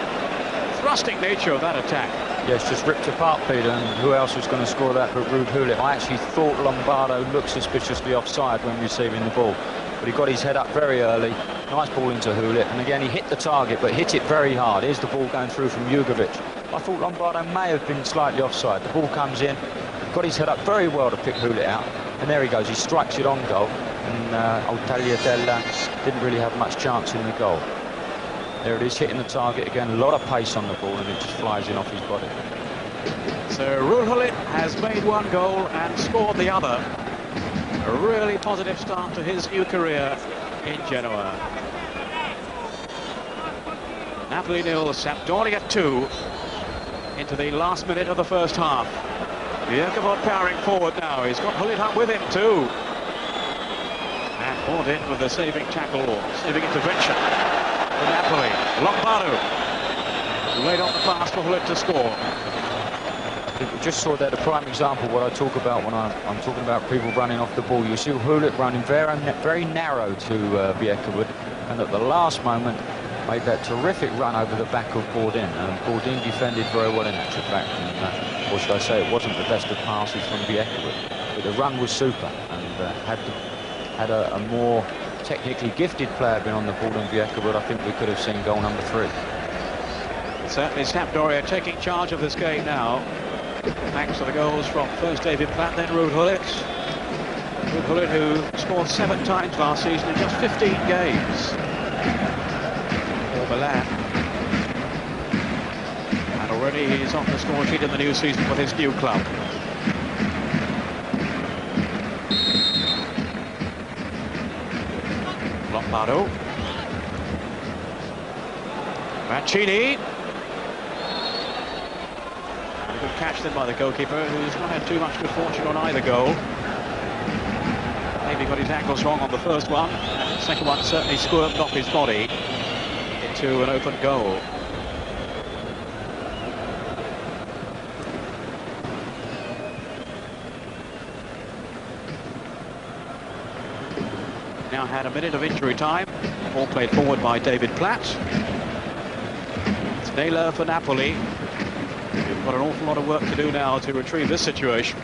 thrusting nature of that attack. Yes, just ripped apart, Peter, and who else was going to score that but Ruud Gullit? I actually thought Lombardo looked suspiciously offside when receiving the ball, but he got his head up very early. Nice ball into Gullit, and again he hit the target, but hit it very hard. Here's the ball going through from Jugovic. I thought Lombardo may have been slightly offside. The ball comes in, got his head up very well to pick Gullit out, and there he goes. He strikes it on goal, and della didn't really have much chance in the goal. There it is, hitting the target again. A lot of pace on the ball, and it just flies in off his body. So Ruud Gullit has made one goal and scored the other. A really positive start to his new career in Genoa. Napoli 0, Sampdoria 2 into the last minute of the first half. Viecawood powering forward now. He's got Gullit up with him too. And Bordin with the saving tackle, saving intervention. Napoli, Lombardo, laid on the pass for Gullit to score. I think we just saw there the prime example what I talk about when I'm talking about people running off the ball. You see Gullit running very narrow to Viecawood, and at the last moment made that terrific run over the back of Bordin. Bordin defended very well in actual fact, and or should I say it wasn't the best of passes from Viecawood, but the run was super, and had a more technically gifted player been on the ball than Viecawood, I think we could have seen goal number 3. Certainly Sampdoria taking charge of this game now, thanks to the goals from first David Platt, then Ruud Gullit. Ruud Gullit, who scored 7 times last season in just 15 games for Milan. And already he's on the score sheet in the new season with his new club. Lombardo. Mancini. And a good catch then by the goalkeeper, who's not had too much good fortune on either goal. Maybe got his ankles wrong on the first one. The second one certainly squirmed off his body into an open goal. Now had a minute of injury time. Ball played forward by David Platt. It's Della for Napoli. We've got an awful lot of work to do now to retrieve this situation.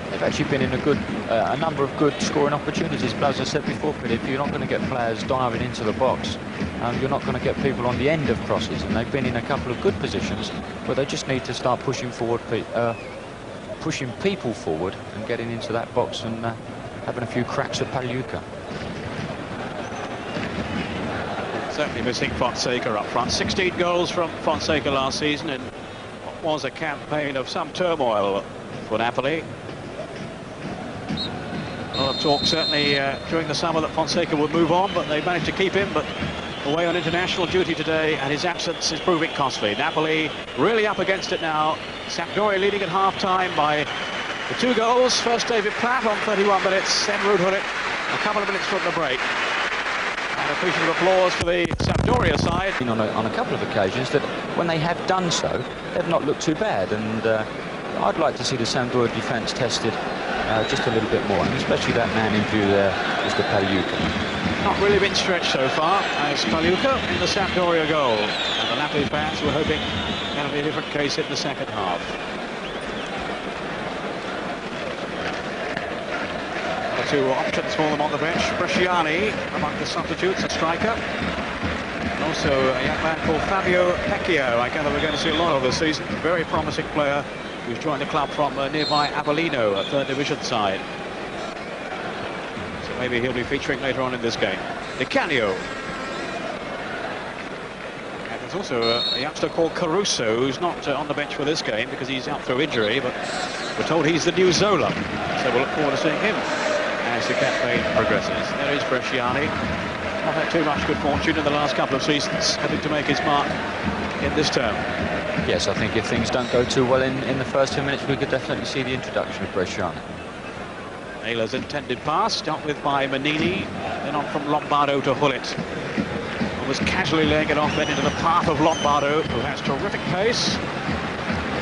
They've actually been in a number of good scoring opportunities, but as I said before, Peter, if you're not going to get players diving into the box, you're not going to get people on the end of crosses, and they've been in a couple of good positions, but they just need to start pushing forward, pushing people forward and getting into that box and having a few cracks at Pagliuca. Certainly missing Fonseca up front. 16 goals from Fonseca last season in what was a campaign of some turmoil for Napoli. A lot of talk certainly during the summer that Fonseca would move on, but they managed to keep him, but away on international duty today, and his absence is proving costly. Napoli really up against it now. Sampdoria leading at half-time by the 2 goals. First David Platt on 31 minutes, then Ruud Gullit a couple of minutes from the break. And appreciative applause for the Sampdoria side. On a couple of occasions that when they have done so, they've not looked too bad, and I'd like to see the Sampdoria defence tested just a little bit more, and especially that man in view there, Mr. Pagliuca. Not really been stretched so far as Pagliuca in the Sampdoria goal. And the Napoli fans were hoping that'll be a different case in the second half. Two options for them on the bench. Bresciani among the substitutes, a striker. And also a young man called Fabio Pecchio. I gather we're going to see a lot of this season. A very promising player who's joined the club from nearby Avellino, a third division side. So maybe he'll be featuring later on in this game. Di Canio. And there's also a youngster called Caruso, who's not on the bench for this game because he's out through injury, but we're told he's the new Zola. So we'll look forward to seeing him as the campaign progresses. There is Bresciani. Not had too much good fortune in the last couple of seasons, having to make his mark in this term. Yes, I think if things don't go too well in the first 2 minutes, we could definitely see the introduction of Bresciani. Naylor's intended pass, dealt with by Manini, then on from Lombardo to Hullet. Almost casually laying it off then into the path of Lombardo, who has terrific pace.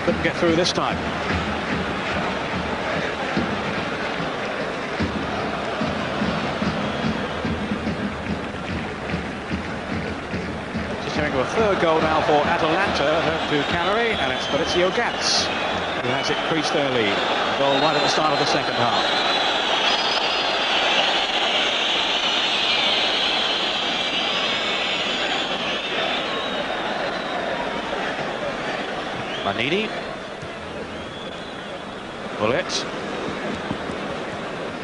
Couldn't get through this time. A third goal now for Atalanta, home to Careca, and it's Maurizio Gats who has increased their lead. Goal right at the start of the second half. Manini, Bullet,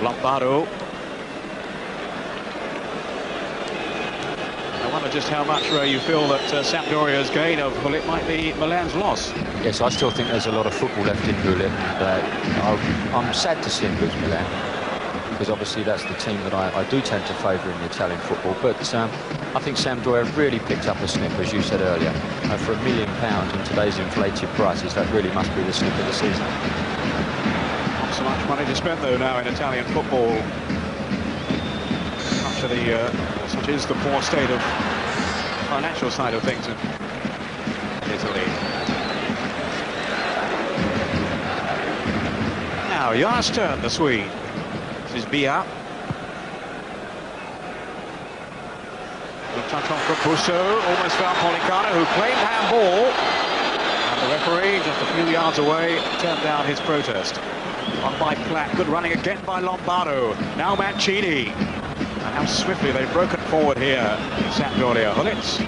Lombardo. I wonder just how much, Ray, you feel that Sampdoria's gain of Hullet might be Milan's loss. Yes, I still think there's a lot of football left in Hullet. I'm sad to see him lose Milan, because obviously that's the team that I do tend to favour in the Italian football. But I think Sampdoria really picked up a snip, as you said earlier. For £1 million in today's inflated prices, that really must be the snip of the season. Not so much money to spend, though, now in Italian football. Such is the poor state of financial side of things in Italy. Now, Jonas turn, the Swede. This is Bia. Good touch on from Busso, almost found Policano, who claimed handball. And the referee, just a few yards away, turned down his protest. On by Platt, good running again by Lombardo. Now Mancini. And how swiftly they've broken forward here in Sampdoria. Hullet,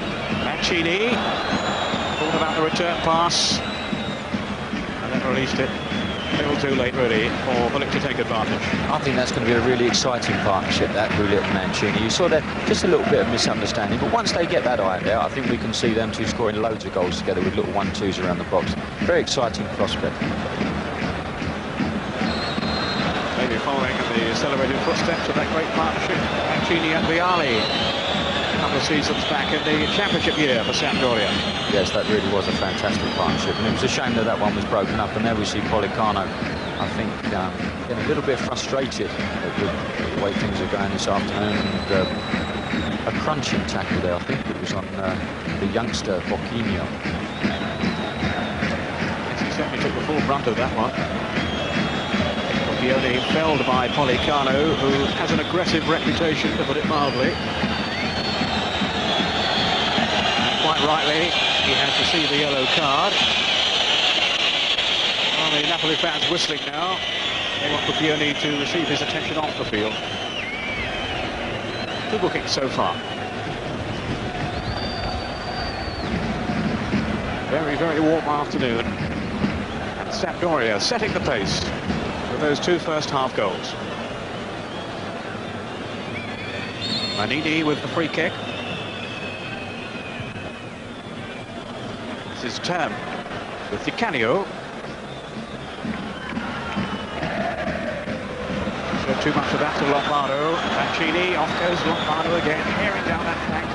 Mancini, thought about the return pass, and then released it. A little too late, really, for Hullet to take advantage. I think that's going to be a really exciting partnership, that Hullet and Mancini. You saw that just a little bit of misunderstanding, but once they get that ironed out, I think we can see them two scoring loads of goals together with little 1-2s around the box. Very exciting prospect. Maybe following in the celebrated footsteps of that great partnership, Mancini and Vialli, a couple of seasons back in the championship year for Sampdoria. Yes, that really was a fantastic partnership, and it was a shame that one was broken up. And there we see Policano, I think, getting a little bit frustrated with the way things are going this afternoon. And, a crunching tackle there, I think it was on the youngster Bocchino. Yes, he certainly took the full brunt of that one. Only felled by Policano, who has an aggressive reputation, to put it mildly. And quite rightly, he has received the yellow card. Well, the Napoli fans whistling now. They want Pupioni to receive his attention off the field. 2 bookings so far. Very, very warm afternoon. And Sampdoria setting the pace with those 2 first half goals. Manini with the free kick. This is Tam with Di Canio. Showed too much of that to Lombardo. Mancini, off goes Lombardo again, tearing down that flank.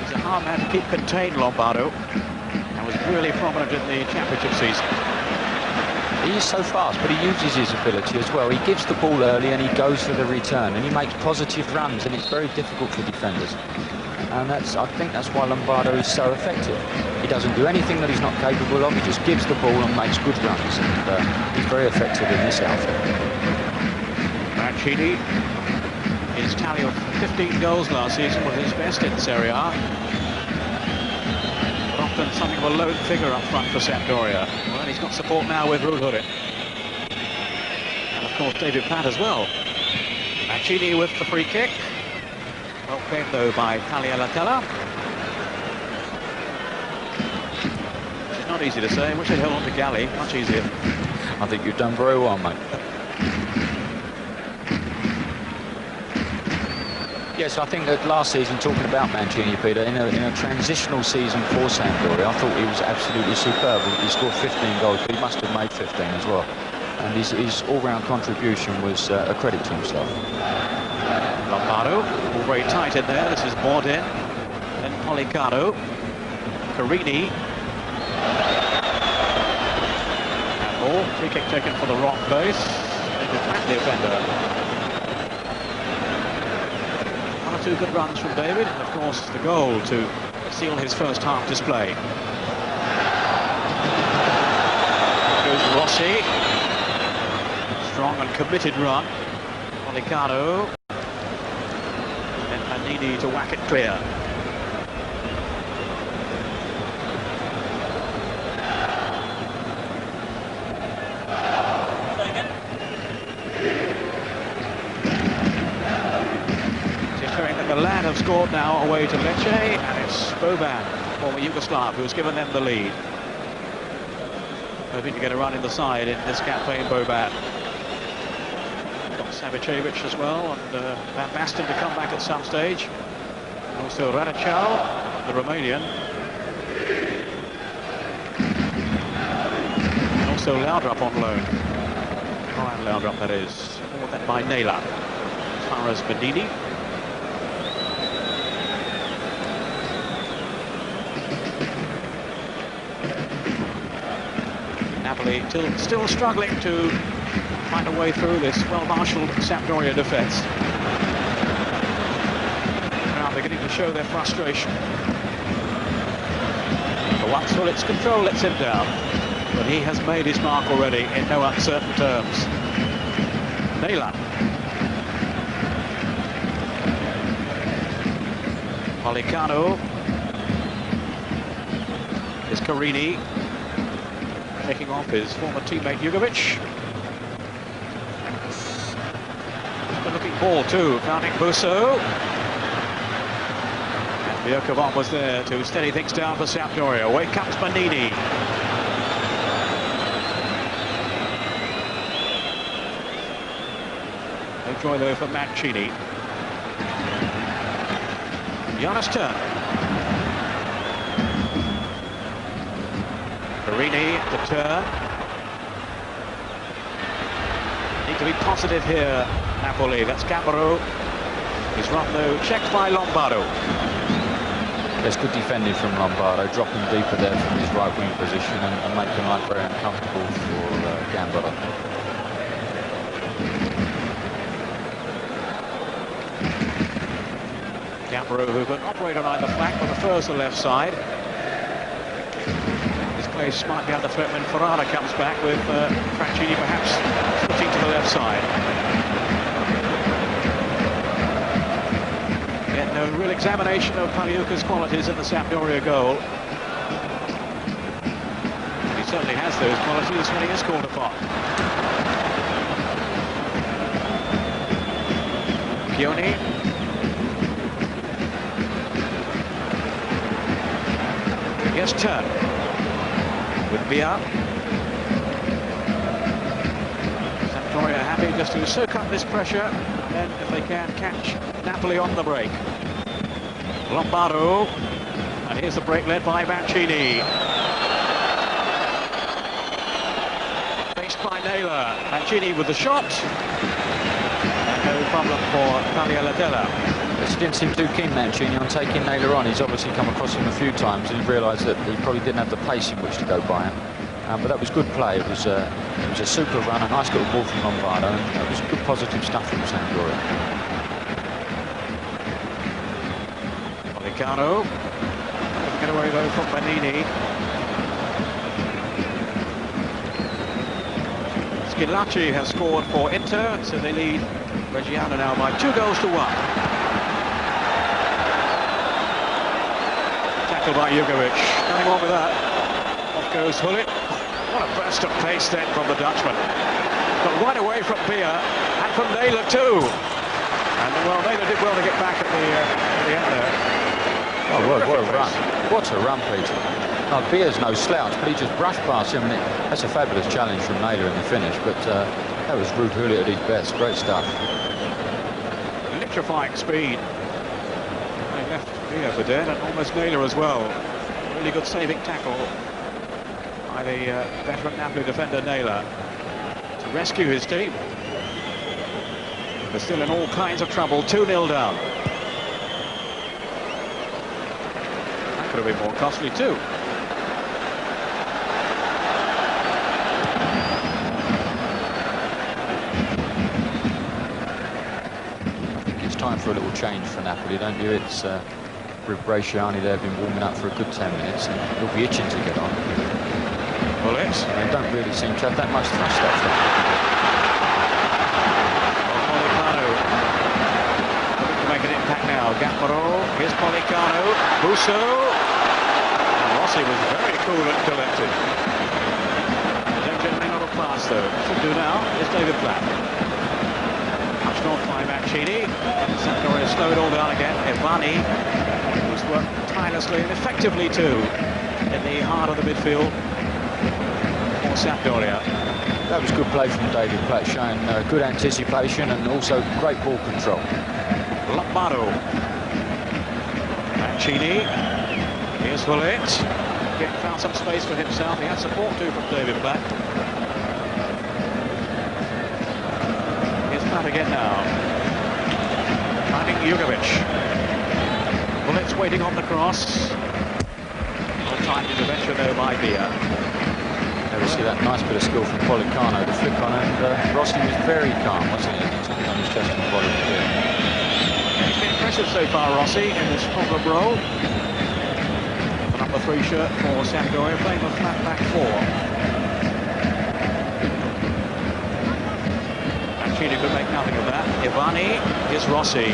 He's a hard man to keep contained, Lombardo. Was really prominent in the championship season. He is so fast, but he uses his ability as well. He gives the ball early and he goes for the return, and he makes positive runs, and it's very difficult for defenders. And I think that's why Lombardo is so effective. He doesn't do anything that he's not capable of. He just gives the ball and makes good runs, and he's very effective in this outfit. Mancini, his tally of 15 goals last season was his best in Serie A. But often something of a lone figure up front for Sampdoria. Well, he's got support now with Rulhuri. And of course David Platt as well. Mancini with the free kick. Well played though by della. Which is not easy to say. I wish they'd held on to Galli. Much easier. I think you've done very well, mate. Yes, I think that last season, talking about Mancini, Peter, in a transitional season for Sampdoria, I thought he was absolutely superb. He scored 15 goals, but he must have made 15 as well. And his all-round contribution was a credit to himself. Lombardo, all very tight in there. This is Bordin, then Policano, Carini. And ball, free kick taken for the wrong place. David Platt, the offender. Two good runs from David, and of course the goal to seal his first half display. Goes Rossi. Strong and committed run. Policano. And Panini to whack it clear. Have scored now away to Lecce, and it's Boban, former Yugoslav, who's given them the lead. Hoping to get a run in the side in this campaign, Boban. Got Savicevic as well, and Van Basten to come back at some stage. And also Radicau, the Romanian. And also Laudrup on loan. Ryan Laudrup, that is. More than by Naylor. As far as Benini. Napoli still struggling to find a way through this well-marshalled Sampdoria defence. Now beginning to show their frustration. For once, well, its control lets him down, but he has made his mark already in no uncertain terms. Naylor. Policano. Is Carini. Taking off his former teammate Jugovic. Good looking ball too, founding Busso. And Biokovan was there to steady things down for Sampdoria. Away comes Manini. No joy though for Mancini. Jonas turn. Carini, the turn. Need to be positive here, Napoli. That's Gambaro. He's run though, checked by Lombardo. There's good defending from Lombardo, dropping deeper there from his right wing position and making life very uncomfortable for Gambaro. Gambaro, who can operate on either flank, but prefers the left side. Place might be under threat when Ferrara comes back with Francini perhaps flipping to the left side. Yet no real examination of Paliuka's qualities in the Sampdoria goal. He certainly has those qualities when he is called upon. Chioni. Yes, turn. With Via. Sampdoria happy just to soak up this pressure, and then if they can catch Napoli on the break. Lombardo, and here's the break led by Mancini. Faced by Naylor. Mancini with the shot. And no problem for della. He didn't seem too keen, Mancini, on taking Naylor on. He's obviously come across him a few times and he realised that he probably didn't have the pace in which to go by him. But that was good play. It was a super run, a nice little ball from Lombardo, and it was good positive stuff from Sampdoria. Policano doesn't get away though from Manini. Schillaci has scored for Inter, so they lead Reggiana now by 2 goals to 1. Tackled by Jugovic. Nothing wrong with that. Off goes Hullet. What a burst of pace then from the Dutchman. Got right away from Beer and from Naylor too. And well, Naylor did well to get back at the end there. Oh, what a run. What a run, Peter. No, Beer's no slouch, but he just brushed past him. And that's a fabulous challenge from Naylor in the finish, but that was Ruud Hullet at his best. Great stuff. Electrifying speed. They left Beer for dead, and almost Naylor as well. Really good saving tackle by the veteran Napoli defender Naylor to rescue his team. They're still in all kinds of trouble, 2-0 down. That could have been more costly too. Time for a little change for Napoli, don't you? It's Bresciani there, been warming up for a good 10 minutes, and he'll be itching to get on. Well, they don't really seem to have that much thrust up there. Policano looking to make an impact now. Gapparo, here's Policano, Busso, and Rossi was very cool and collected. Don't generally not a pass though. Should do now. Here's David Platt. Pushed off by Mancini. Sampdoria slowed all down again. Evani, who's worked tirelessly and effectively too in the heart of the midfield for Sampdoria. That was good play from David Platt, showing good anticipation and also great ball control. Lombardo. Mancini. Here's Hullet. Found some space for himself. He had support too from David Platt. Here's Platt again now. Finding Jugovic. Hullet's waiting on the cross. Well-timed intervention though by Beer. There we see that nice bit of skill from Policano to flick on, and Rossi was very calm, wasn't he? He took it on his chest and followed it here. He's been impressive so far, Rossi, in this problem role. The number 3 shirt for Sampdoria, playing the flat back 4. Mancini could make nothing of that. Evani, here's Rossi.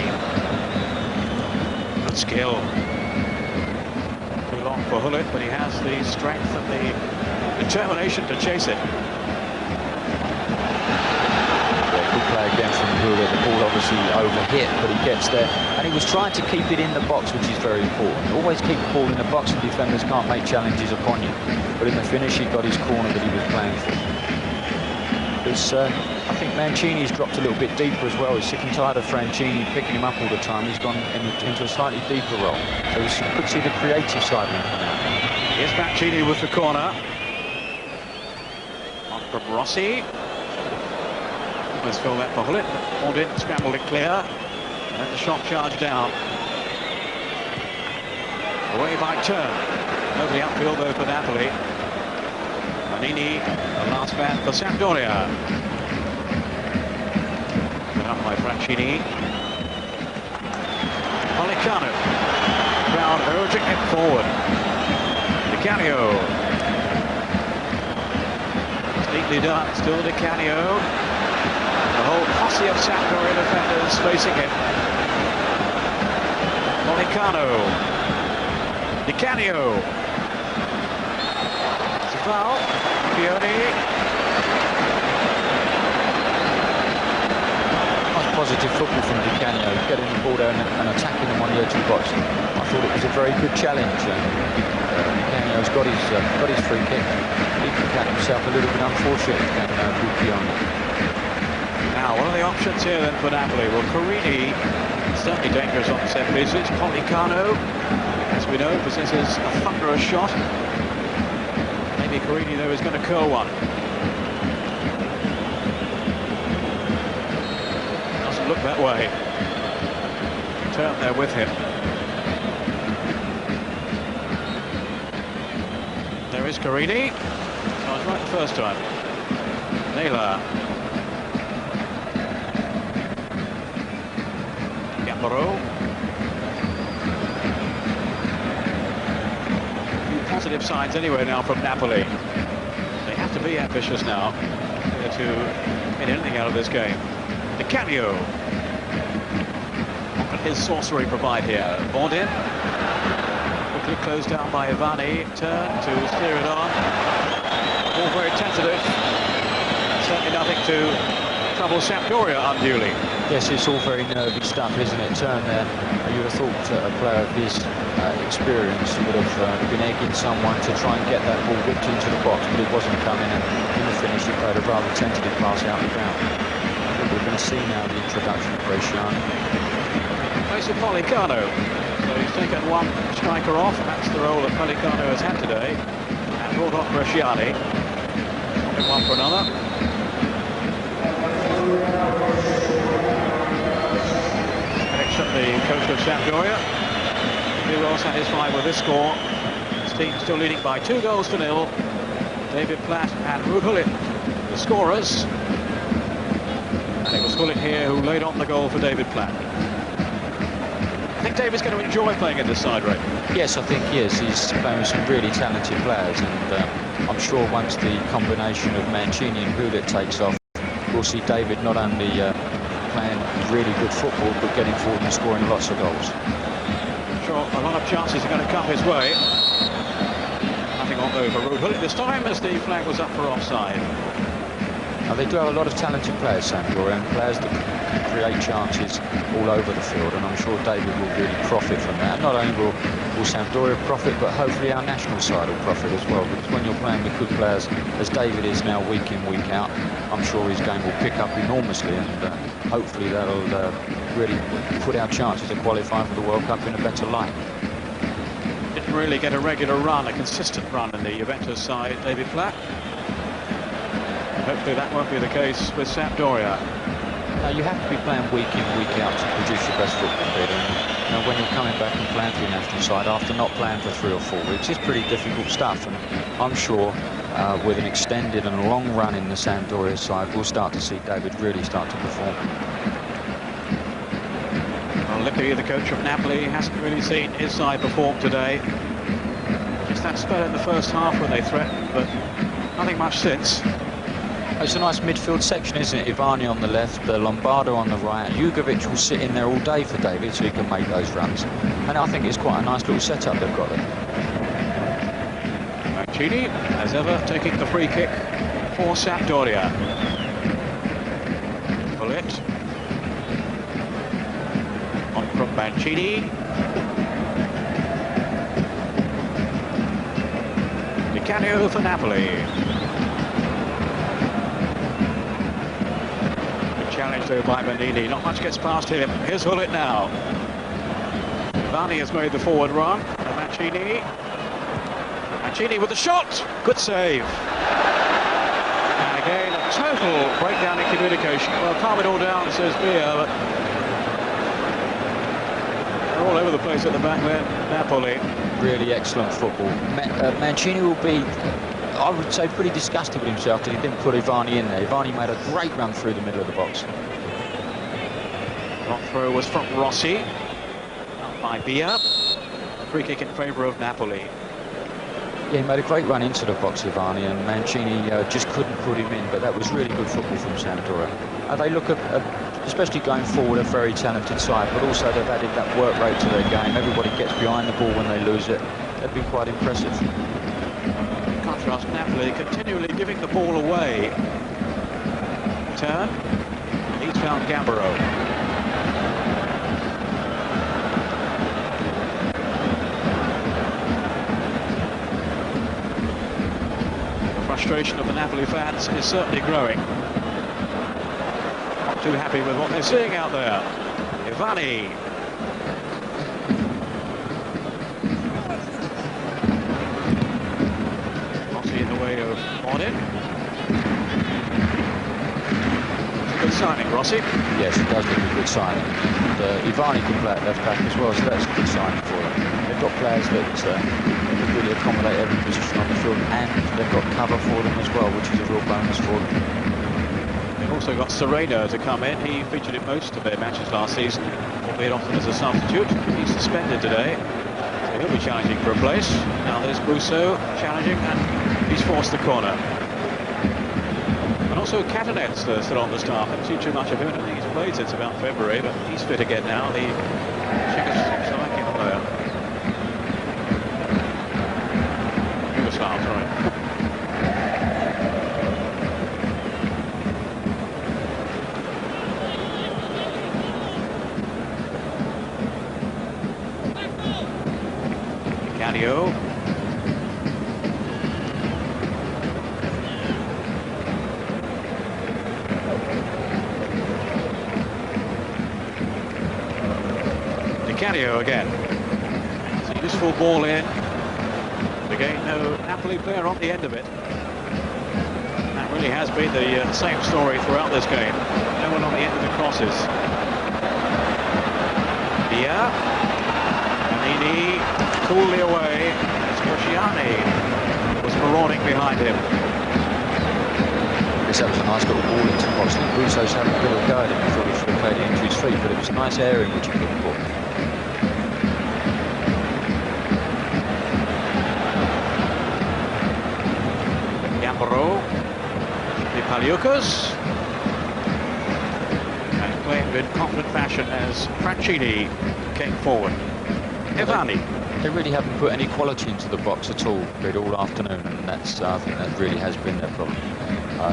Good skill. Too long for Hullet, but he has the strength and the determination to chase it. Yeah, good play again from Hullet. The ball obviously overhit, but he gets there. And he was trying to keep it in the box, which is very important. Always keep the ball in the box, and defenders can't make challenges upon you. But in the finish, he got his corner that he was playing for. I think Mancini's dropped a little bit deeper as well. He's sick and tired of Francini picking him up all the time. He's gone into a slightly deeper role. So we could see the creative side of him come out. Here's Mancini with the corner. On from Rossi. Let's fill that for Hullet. Pulled in, scrambled it clear. And the shot charged down. Away by Turn. Over the outfield though for Napoli. Manini, the last man for Sampdoria. Put up by Francini. Policano. Crowd urging him forward. Di Canio. It's neatly done. Still Di Canio. The whole posse of Sampdoria defenders facing him. Policano. Di Canio. It's a foul. Pioni. Nice positive football from Di Canio, getting the ball down and attacking him on the edge of the box. I thought it was a very good challenge. Di Canio's got his free kick. He can catch himself a little bit unfortunate. Now, what are the options here then for Napoli? Well, Carini, certainly dangerous on the set pieces. Policano, as we know, possesses a thunderous shot. Maybe Carini, though, is going to curl one. Doesn't look that way. Turn there with him. There is Carini. I was right the first time. Della. Mauro. Positive signs anyway now from Napoli. They have to be ambitious now to get anything out of this game. The Calcio. What can his sorcery provide here? Bondin. Quickly closed down by Ivani. Turn to steer it on. All very tentative. Certainly nothing to trouble Sampdoria unduly. Yes, it's all very nervy stuff, isn't it? Turn there. You would have thought a player of his experience would have been egging someone to try and get that ball whipped into the box, but it wasn't coming, and in the finish he played a rather tentative pass out and down. But we're going to see now the introduction of Bresciani. Place of Policano. So he's taken one striker off, and that's the role that Policano has had today. And brought on Bresciani. One for another. The coach of Sampdoria, very well satisfied with this score. His team still leading by 2-0. David Platt and Ruud Gullit, the scorers. And it was Gullit here who laid on the goal for David Platt. I think David's going to enjoy playing in this side, Ray. Yes, I think he is. He's playing with some really talented players, and I'm sure once the combination of Mancini and Gullit takes off, we'll see David not only playing really good football, but getting forward and scoring lots of goals. Sure, a lot of chances are going to come his way. Nothing on though for Ruud Gullit this time, as the flag was up for offside. Now, they do have a lot of talented players, Sampdoria, and players that can create chances all over the field, and I'm sure David will really profit from that. Not only will Sampdoria profit, but hopefully our national side will profit as well, because when you're playing with good players, as David is now week in, week out, I'm sure his game will pick up enormously, and hopefully that'll really put our chances of qualifying for the World Cup in a better light. Didn't really get a regular run, a consistent run in the Juventus side, David Platt. Hopefully that won't be the case with Sampdoria. Now, you have to be playing week in, week out to produce your best football, Peter. And when you're coming back and playing for your national side after not playing for 3 or 4 weeks, it's pretty difficult stuff. And I'm sure with an extended and long run in the Sampdoria side, we'll start to see David really start to perform. Well, Lippi, the coach of Napoli, hasn't really seen his side perform today. Just that spell in the first half when they threatened, but nothing much since. It's a nice midfield section, isn't it? Ivani on the left, Lombardo on the right. Jugovic will sit in there all day for David so he can make those runs. And I think it's quite a nice little setup they've got there. Mancini, as ever, taking the free kick for Sampdoria. Gullit. On from Mancini. Di Canio for Napoli. Challenge though by Manini, not much gets past him. Here's Gullit now. Ivani has made the forward run. Mancini with the shot. Good save. And again, a total breakdown in communication. Well, calm it all down, says Bia, but they're all over the place at the back there. Napoli. Really excellent football. Mancini will be, I would say, pretty disgusted with himself that he didn't put Ivani in there. Ivani made a great run through the middle of the box. Long throw was from Rossi. Up by Bia. Free kick in favour of Napoli. Yeah, he made a great run into the box, Ivani, and Mancini just couldn't put him in, but that was really good football from Sampdoria. They look, especially going forward, a very talented side, but also they've added that work rate to their game. Everybody gets behind the ball when they lose it. They've been quite impressive. Contrast, Napoli continually giving the ball away. Turn. He's found Gambaro. The frustration of the Napoli fans is certainly growing. Not too happy with what they're seeing out there. Ivani. In the way of Modin. Good signing, Rossi. Yes, it does look a good signing. And Ivani can play at left back as well, so that's a good signing for them. They've got players that can really accommodate every position on the midfield, and they've got cover for them as well, which is a real bonus for them. They've also got Sereno to come in. He featured in most of their matches last season, albeit often as a substitute. He's suspended today, so he'll be challenging for a place. Now there's Busso challenging, and he's forced the corner. And also Catanet's still on the staff. I haven't seen too much of him. I don't think he's played since about February, but he's fit again now. The Czechoslovakian player. Yugoslav, sorry. Galli. Galli again. It's a useful ball in. Again, no Napoli player on the end of it. And that really has been the same story throughout this game. No one on the end of the crosses. Yeah. Anini coolly away as Gosciani was marauding behind him. That was a nice little ball into the box. I think Russo's having a bit of a go at him. I thought he should have played it into his feet, but it was a nice area in which he put the ball. The Paliukas, and playing in confident fashion as Franchini came forward. Evani. They really haven't put any quality into the box at all afternoon, and that's I think that really has been their problem.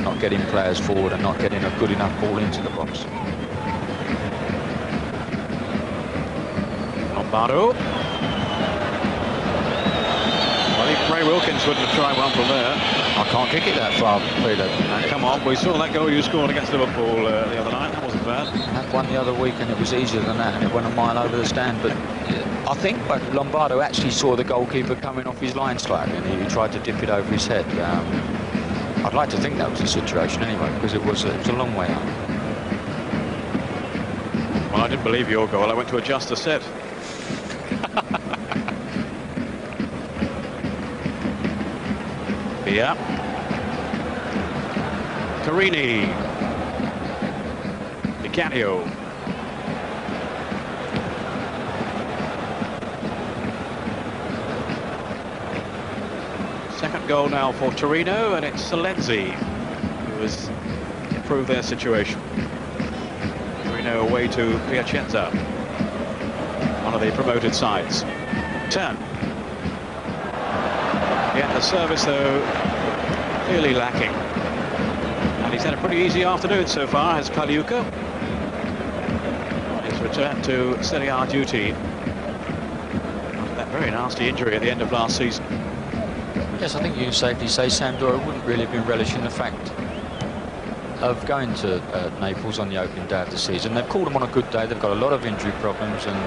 Not getting players forward and not getting a good enough ball into the box. Lombardo. Well, I think Ray Wilkins wouldn't have tried one from there. I can't kick it that far, Peter. Come on, we saw that goal you scored against Liverpool the other night. That wasn't bad. I had one the other week and it was easier than that, and it went a mile over the stand. But I think Lombardo actually saw the goalkeeper coming off his line strike and he tried to dip it over his head. I'd like to think that was the situation anyway, because it was a long way up. Well, I didn't believe your goal. I went to adjust the set. Yeah. Carini. Di Canio. Second goal now for Torino, and it's Salenzi who has improved their situation. Torino away to Piacenza, one of the promoted sides. Turn. Yeah, the service, though, clearly lacking. And he's had a pretty easy afternoon so far, has Paliuka. His return to Serie A duty after that very nasty injury at the end of last season. Yes, I think you can safely say Sampdoria wouldn't really have been relishing the fact of going to Naples on the opening day of the season. They've called them on a good day. They've got a lot of injury problems and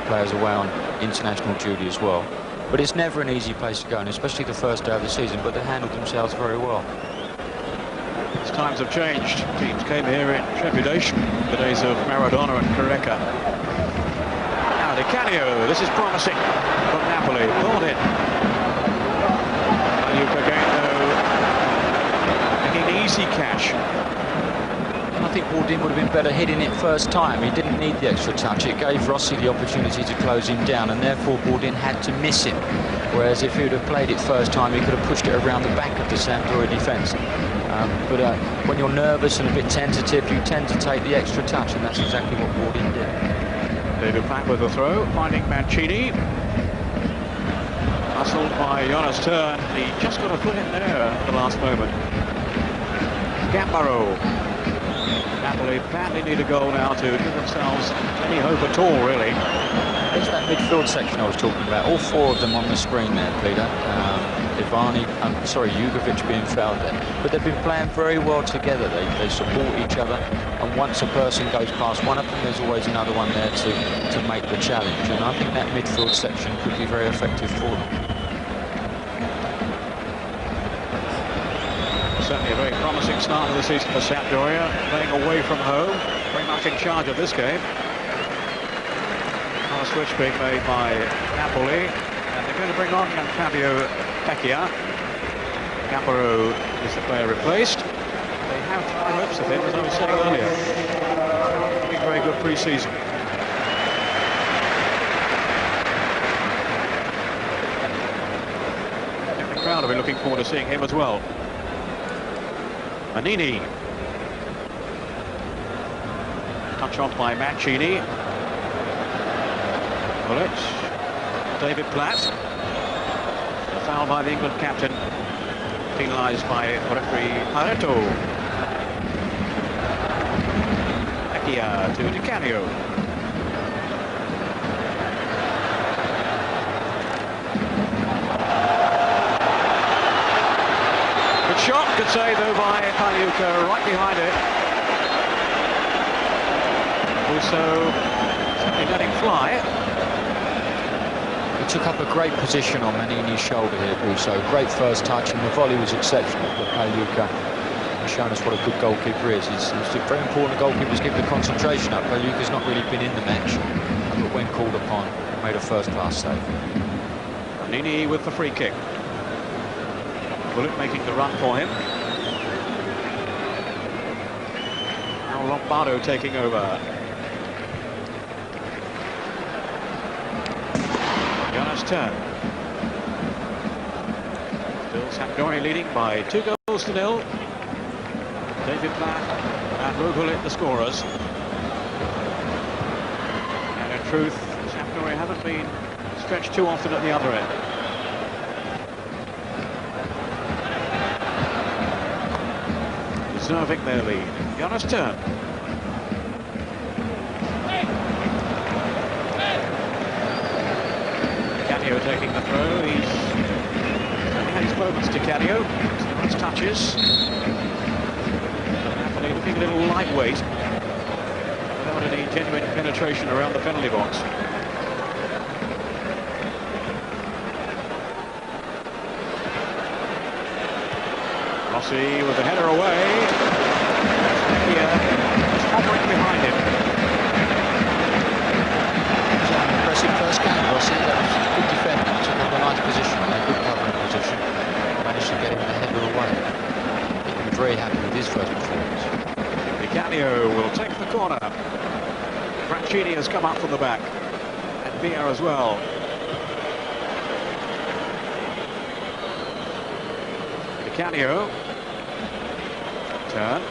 players away on international duty as well. But it's never an easy place to go, and especially the first day of the season, but they handled themselves very well. As times have changed, teams came here in trepidation, the days of Maradona and Careca. Now Di Canio, this is promising from Napoli, pulled in. Paliuka going though, making easy catch. I think Bourdin would have been better hitting it first time. He didn't need the extra touch. It gave Rossi the opportunity to close him down, and therefore Bourdin had to miss him. Whereas if he would have played it first time, he could have pushed it around the back of the Sampdoria defence. But when you're nervous and a bit tentative, you tend to take the extra touch, and that's exactly what Bourdin did. David Platt with the throw, finding Mancini. Hustled by Jonas Turn. He just got a foot in there at the last moment. Gambaro. Napoli badly need a goal now to give themselves any hope at all, really. It's that midfield section I was talking about. All four of them on the screen there, Peter. Jugovic being fouled there. But they've been playing very well together. They support each other. And once a person goes past one of them, there's always another one there to make the challenge. And I think that midfield section could be very effective for them. Certainly a very promising start of the season for Sampdoria, playing away from home, very much in charge of this game. A switch being made by Napoli, and they're going to bring on Fabio Vecchia. Caparo is the player replaced. They have high hopes of him, as I was saying earlier. He's been very good pre-season. The crowd will be looking forward to seeing him as well. Manini. Touch off by Mancini. Bullet. David Platt. A foul by the England captain. Penalised by referee Pareto. Akia to Di Canio. Good shot, good save though by Pagliuca, right behind it. Also, certainly letting fly. He took up a great position on Manini's shoulder here, Busso. Great first touch, and the volley was exceptional. But Pagliuca has shown us what a good goalkeeper is. It's very important the goalkeepers keep the concentration up. Pagliuca's not really been in the match, but when called upon, made a first-class save. Manini with the free kick. Bullet making the run for him. Now Lombardo taking over. Turn. Still Sampdoria leading by 2-0. David Platt and Rogulit the scorers. And in truth, Sampdoria haven't been stretched too often at the other end. Deserving their lead. Jonas Turn. Taking the throw, he's had his moments to Canio. Nice touches. Napoli looking a little lightweight without any genuine penetration around the penalty box. Rossi with the header away. Here, just hovering behind him. Impressive first game, Rossi. That was good defending. Took up a nice position, a good covering position. Managed to get him the header away. I'm very happy with his first performance. Di Canio will take the corner. Mancini has come up from the back. And Villa as well. Di Canio. Turn.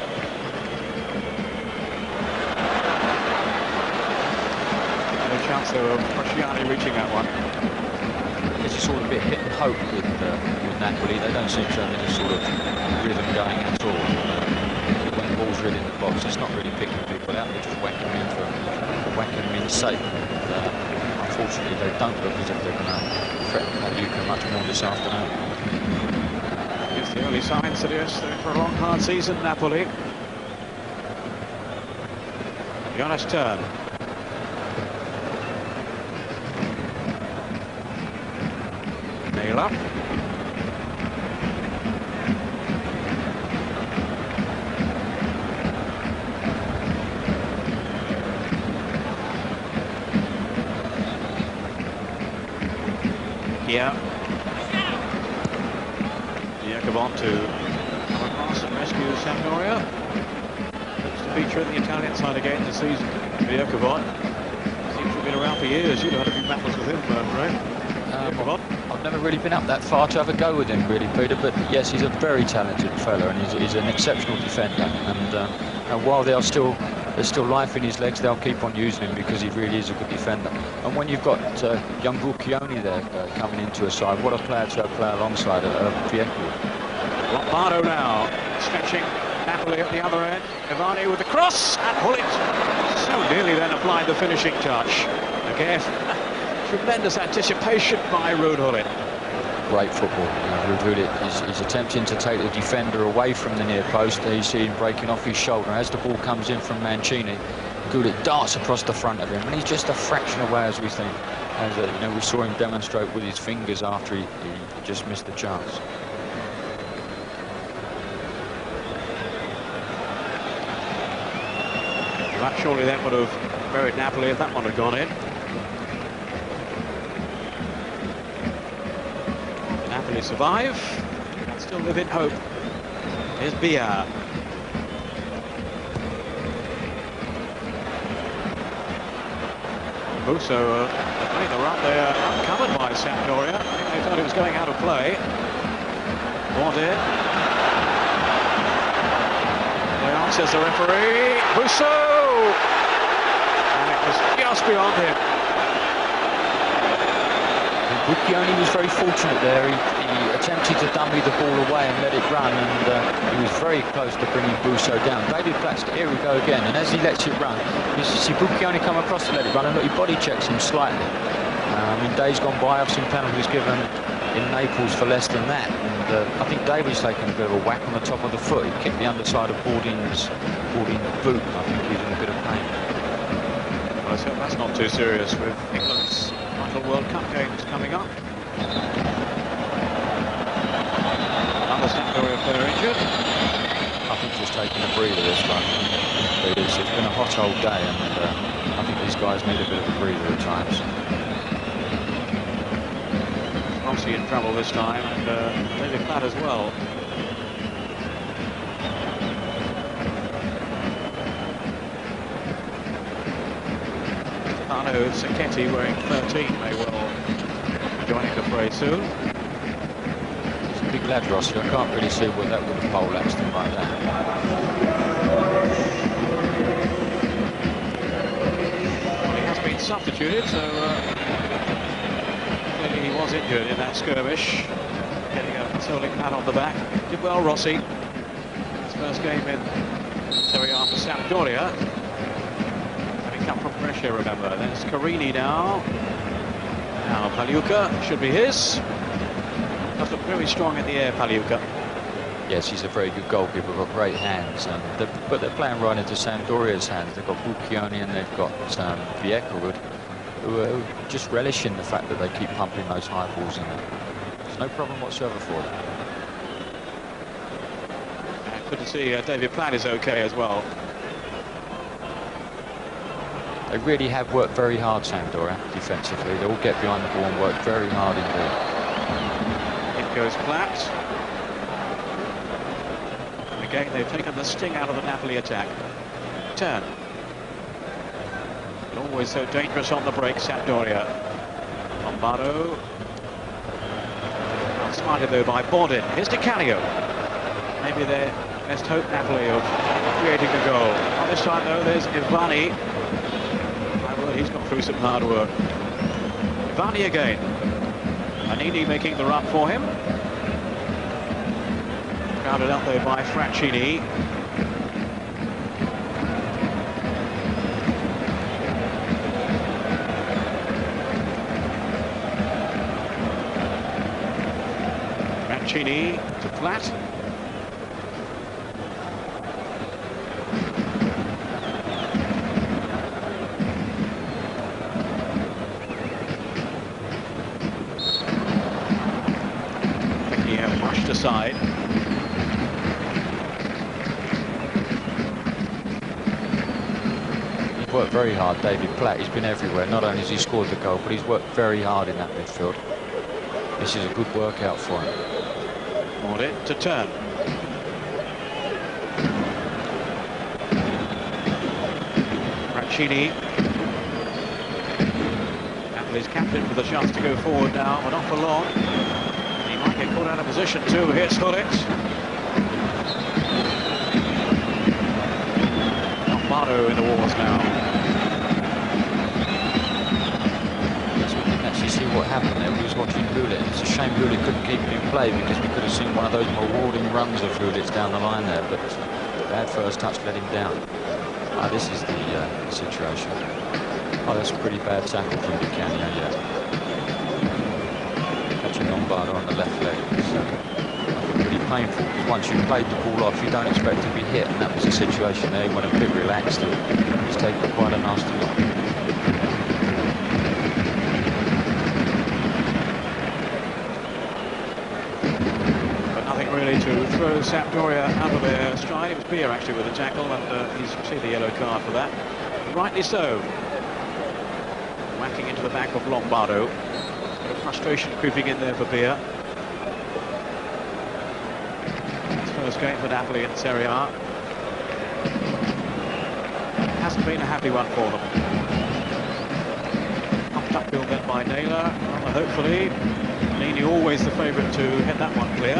Chance though of Marcello reaching that one. There's a sort of bit hit and hope with Napoli. They don't seem to have any sort of rhythm going at all. When the ball's really in the box, it's not really picking people out. They're just whacking them in safe. Unfortunately, they don't look as if they're going to threaten Pagliuca much more this afternoon. It's the early signs that yes, they're for a long, hard season, Napoli. Jonas Turn. Naylor. Here. Jacobon to come across and rescue Sampdoria. Looks to feature in the Italian side again this season. Jacobon seems to have been around for years. You've had a few battles with him, right? I've never really been up that far to have a go with him, really, Peter. But yes, he's a very talented fella, and he's an exceptional defender. And while there's still life in his legs, they'll keep on using him because he really is a good defender. And when you've got young Bucchioni there coming into a side, what a player to play alongside Fiecchi. Lombardo now stretching Napoli at the other end. Ivani with the cross, and Hullet so nearly then applied the finishing touch. Again, tremendous anticipation by Ruud Hullet. Great football. Ruud Hullet is attempting to take the defender away from the near post. There you see him breaking off his shoulder. As the ball comes in from Mancini, Hullet darts across the front of him, and he's just a fraction away, as we think. As we saw him demonstrate with his fingers after he just missed the chance. That surely then would have buried Napoli if that one had gone in. Napoli survive. That's still live in hope. Here's Bia. Busso playing the run there, uncovered by Sampdoria. I think they thought it was going out of play. Wanted. Leon says the referee. Busso! And it was just beyond him. Bucchioni was very fortunate there. He attempted to dummy the ball away and let it run, and he was very close to bringing Busso down. David Platt's, here we go again, and as he lets it run, you see Bucchioni come across to let it run, and look, he body checks him slightly. In days gone by, I've seen penalties given in Naples for less than that, and I think David's taken a bit of a whack on the top of the foot. He kicked the underside of Bourdin's boot. I think he was in a bit of pain. Well, let's hope that's not too serious with England's vital World Cup games coming up. Another Sampdoria player injured. I think just taking a breather this one. It's been a hot old day, and I think these guys need a bit of a breather at times. Obviously in trouble this time, and David Platt as well. Arno Sacchetti wearing 13 may well be joining the fray soon. It's a big lad, Rossi. I can't really see what that would have poleaxed him like that. Well, he has been substituted, so clearly he was injured in that skirmish. Getting a consoling pat on the back. Did well, Rossi. His first game in Serie A for Sampdoria. Come from pressure, remember. There's Carini now. Now Pagliuca should be his. Does look very strong in the air, Pagliuca. Yes, he's a very good goalkeeper. Got great hands, but they're playing right into Sampdoria's hands. They've got Bucchioni and they've got Vieca, who are just relishing the fact that they keep pumping those high balls in there. There's no problem whatsoever for them. Good to see David Platt is okay as well. They really have worked very hard, Sampdoria, defensively. They all get behind the ball and work very hard indeed. In goes Platt. And again, they've taken the sting out of the Napoli attack. Turn. But always so dangerous on the break, Sampdoria. Lombardo. Outsmarted though by Bourdin. Here's Di Canio. Maybe their best hope, Napoli, of creating a goal. Well, this time though, there's Ivani. He's gone through some hard work. Ivani again. Anini making the run for him. Crowded up there by Francini. Francini to Platt. Aside. He's worked very hard, David Platt. He's been everywhere. Not only has he scored the goal, but he's worked very hard in that midfield. This is a good workout for him. Bourdin to turn. Francini. Napoli's captain with a chance to go forward now, but not for long. Get caught out of position too. Here's Hullet. Lombardo in the walls now. Yes, we can actually see what happened there. We was watching Hullet. It's a shame Hullet couldn't keep him in play, because we could have seen one of those marauding runs of Hullet's down the line there, but bad first touch let him down. This is the situation. Oh, that's a pretty bad tackle from Di Canio, yeah. Lombardo on the left leg. It's pretty painful, because once you've played the ball off, you don't expect to be hit, and that was the situation there. He went a bit relaxed, and he's taken quite a nasty knock. But nothing really to throw Sampdoria out of their stride. It was Beer actually with the tackle, and he's received the yellow card for that. Rightly so. Whacking into the back of Lombardo. Frustration creeping in there for Beer. First game for Napoli in Serie A. Hasn't been a happy one for them. Pumped upfield then by della, hopefully. Nini always the favourite to head that one clear.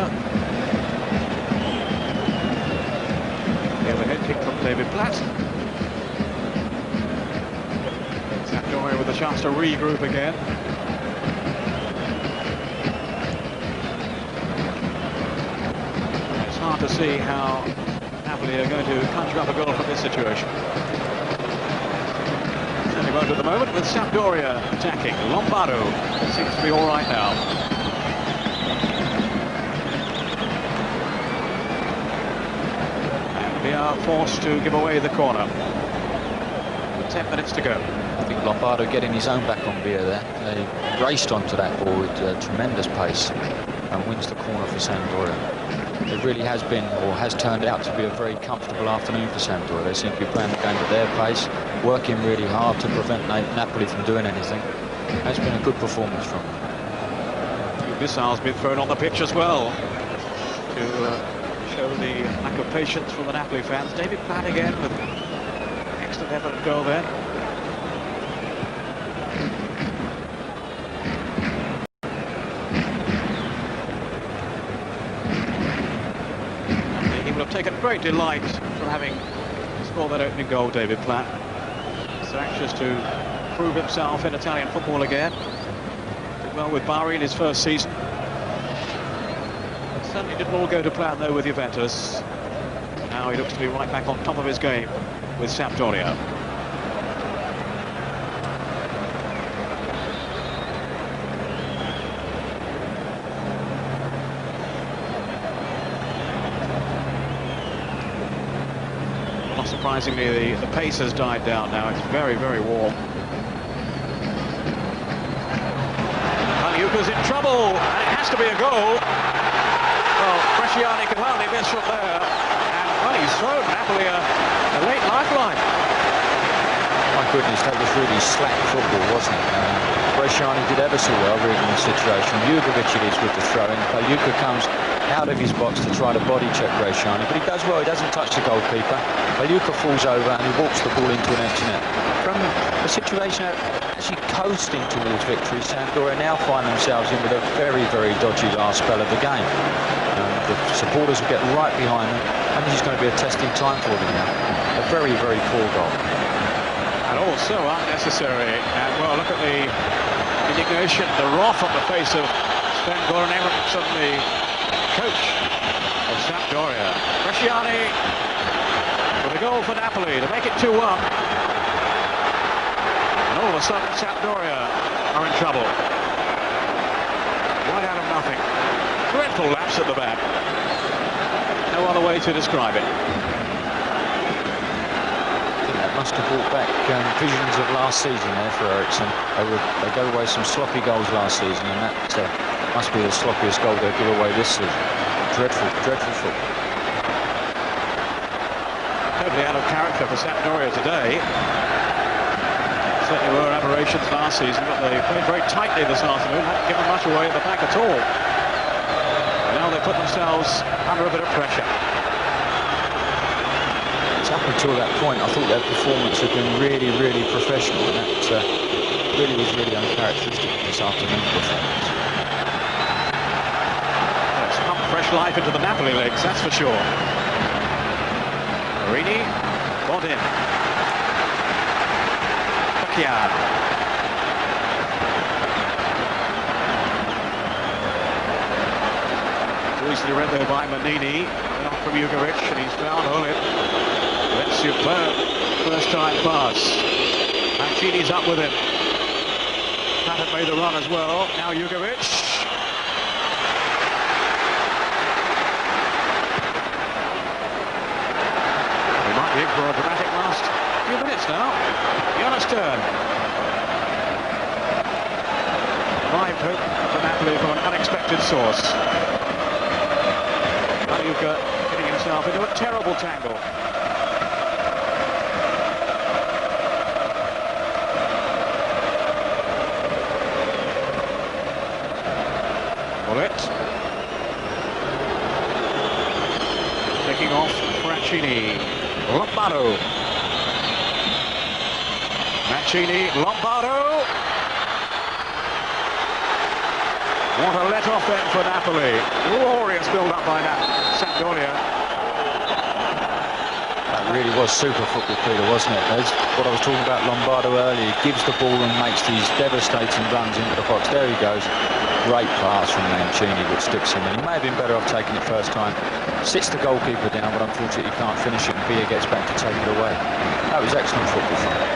The overhead kick from David Platt. Sampdoria with a chance to regroup again. It's hard to see how Napoli are going to conjure up a goal from this situation. Certainly won't at the moment, with Sampdoria attacking. Lombardo seems to be all right now. And we are forced to give away the corner. 10 minutes to go. I think Lombardo getting his own back on beer there. He raced onto that ball with tremendous pace and wins the corner for Sampdoria. It really has been, or has turned out to be, a very comfortable afternoon for Sampdoria. They seem to be playing the game at their pace, working really hard to prevent Napoli from doing anything. It's been a good performance from them. A few missiles been thrown on the pitch as well to show the lack of patience from the Napoli fans. David Platt again with excellent effort and goal there. Taken great delight from having scored that opening goal, David Platt. So anxious to prove himself in Italian football again. Did well with Bari in his first season. Certainly didn't all go to plan though with Juventus. Now he looks to be right back on top of his game with Sampdoria. Surprisingly, the pace has died down now. It's very, very warm. Pagliuca's in trouble, and it has to be a goal. Well, Bresciani can hardly miss from there. And, well, he's thrown Napoli a late lifeline. My goodness, that was really slack football, wasn't it? Bresciani did ever so well reading the situation. Jugovic it is with the throw-in. Pagliuca comes out of his box to try to body check Bresciani, but he does well. He doesn't touch the goalkeeper. Pagliuca falls over and he walks the ball into an empty net. From a situation actually coasting towards victory, Sampdoria now find themselves in with a very, very dodgy last spell of the game. The supporters will get right behind them, and this is going to be a testing time for them now. A very, very poor goal. And also unnecessary. And, well, look at the indignation, the wrath on the face of Sven-Goran Eriksson, the coach of Sampdoria. Bresciani with a goal for Napoli to make it 2-1. And all of a sudden Sampdoria are in trouble. Right out of nothing. Dreadful lapse at the back. No other way to describe it. That must have brought back visions of last season there for Eriksson. They gave away some sloppy goals last season, and that must be the sloppiest goal they'll give away this season. Dreadful, dreadful football. Totally out of character for Sampdoria today. Certainly were aberrations last season, but they played very tightly this afternoon, hadn't given much away at the back at all. And now they put themselves under a bit of pressure. Up until that point, I thought their performance had been really, really professional, and that really was really uncharacteristic of this afternoon's performance. It's pumped fresh life into the Napoli legs, that's for sure. Marini, bought in. Pacquiao. Easily read there by Manini. Out from Jugovic, and he's found Olip. That's superb first time pass. Mancini's up with him. Platt made the run as well. Now Jugovic. We might be in for a dramatic last few minutes now. Jonas turn. Revived hope for Napoli from an unexpected source. Pagliuca getting himself into a terrible tangle. Kicking off, Francini, Lombardo. Mancini, Lombardo. What a let-off then for Napoli. Glorious build-up by Sampdoria. That really was super football, Peter, wasn't it? That's what I was talking about Lombardo earlier. He gives the ball and makes these devastating runs into the box. There he goes. Great pass from Mancini, which sticks him in. He may have been better off taking it first time. Sits the goalkeeper down, but unfortunately he can't finish it, and Bia gets back to take it away. That was excellent football from him.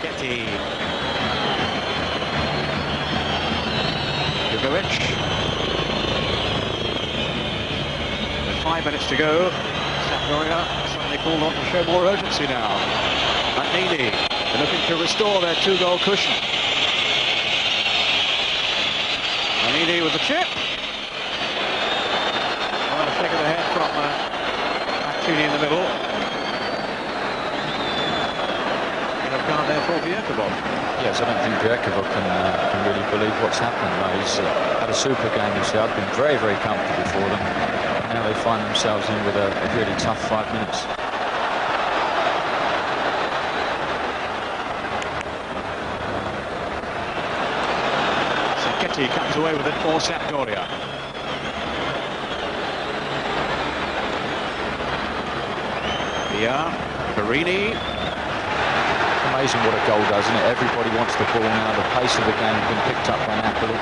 Getty. 5 minutes to go. Sampdoria suddenly called on to show more urgency now. Anni, they're looking to restore their 2-goal cushion. Anni with the chip. On a flick of the head from Mancini in the middle. Yellow card there for Videoenciclopedia. Yes, I don't think Videoenciclopedia can really believe what's happened. He's had a super game this year. I've been very, very comfortable for them. Now they find themselves in with a really tough 5 minutes. Getty comes away with it for Sampdoria. Bia, Carini. Amazing what a goal does, isn't it? Everybody wants the ball now. The pace of the game has been picked up by Napoli.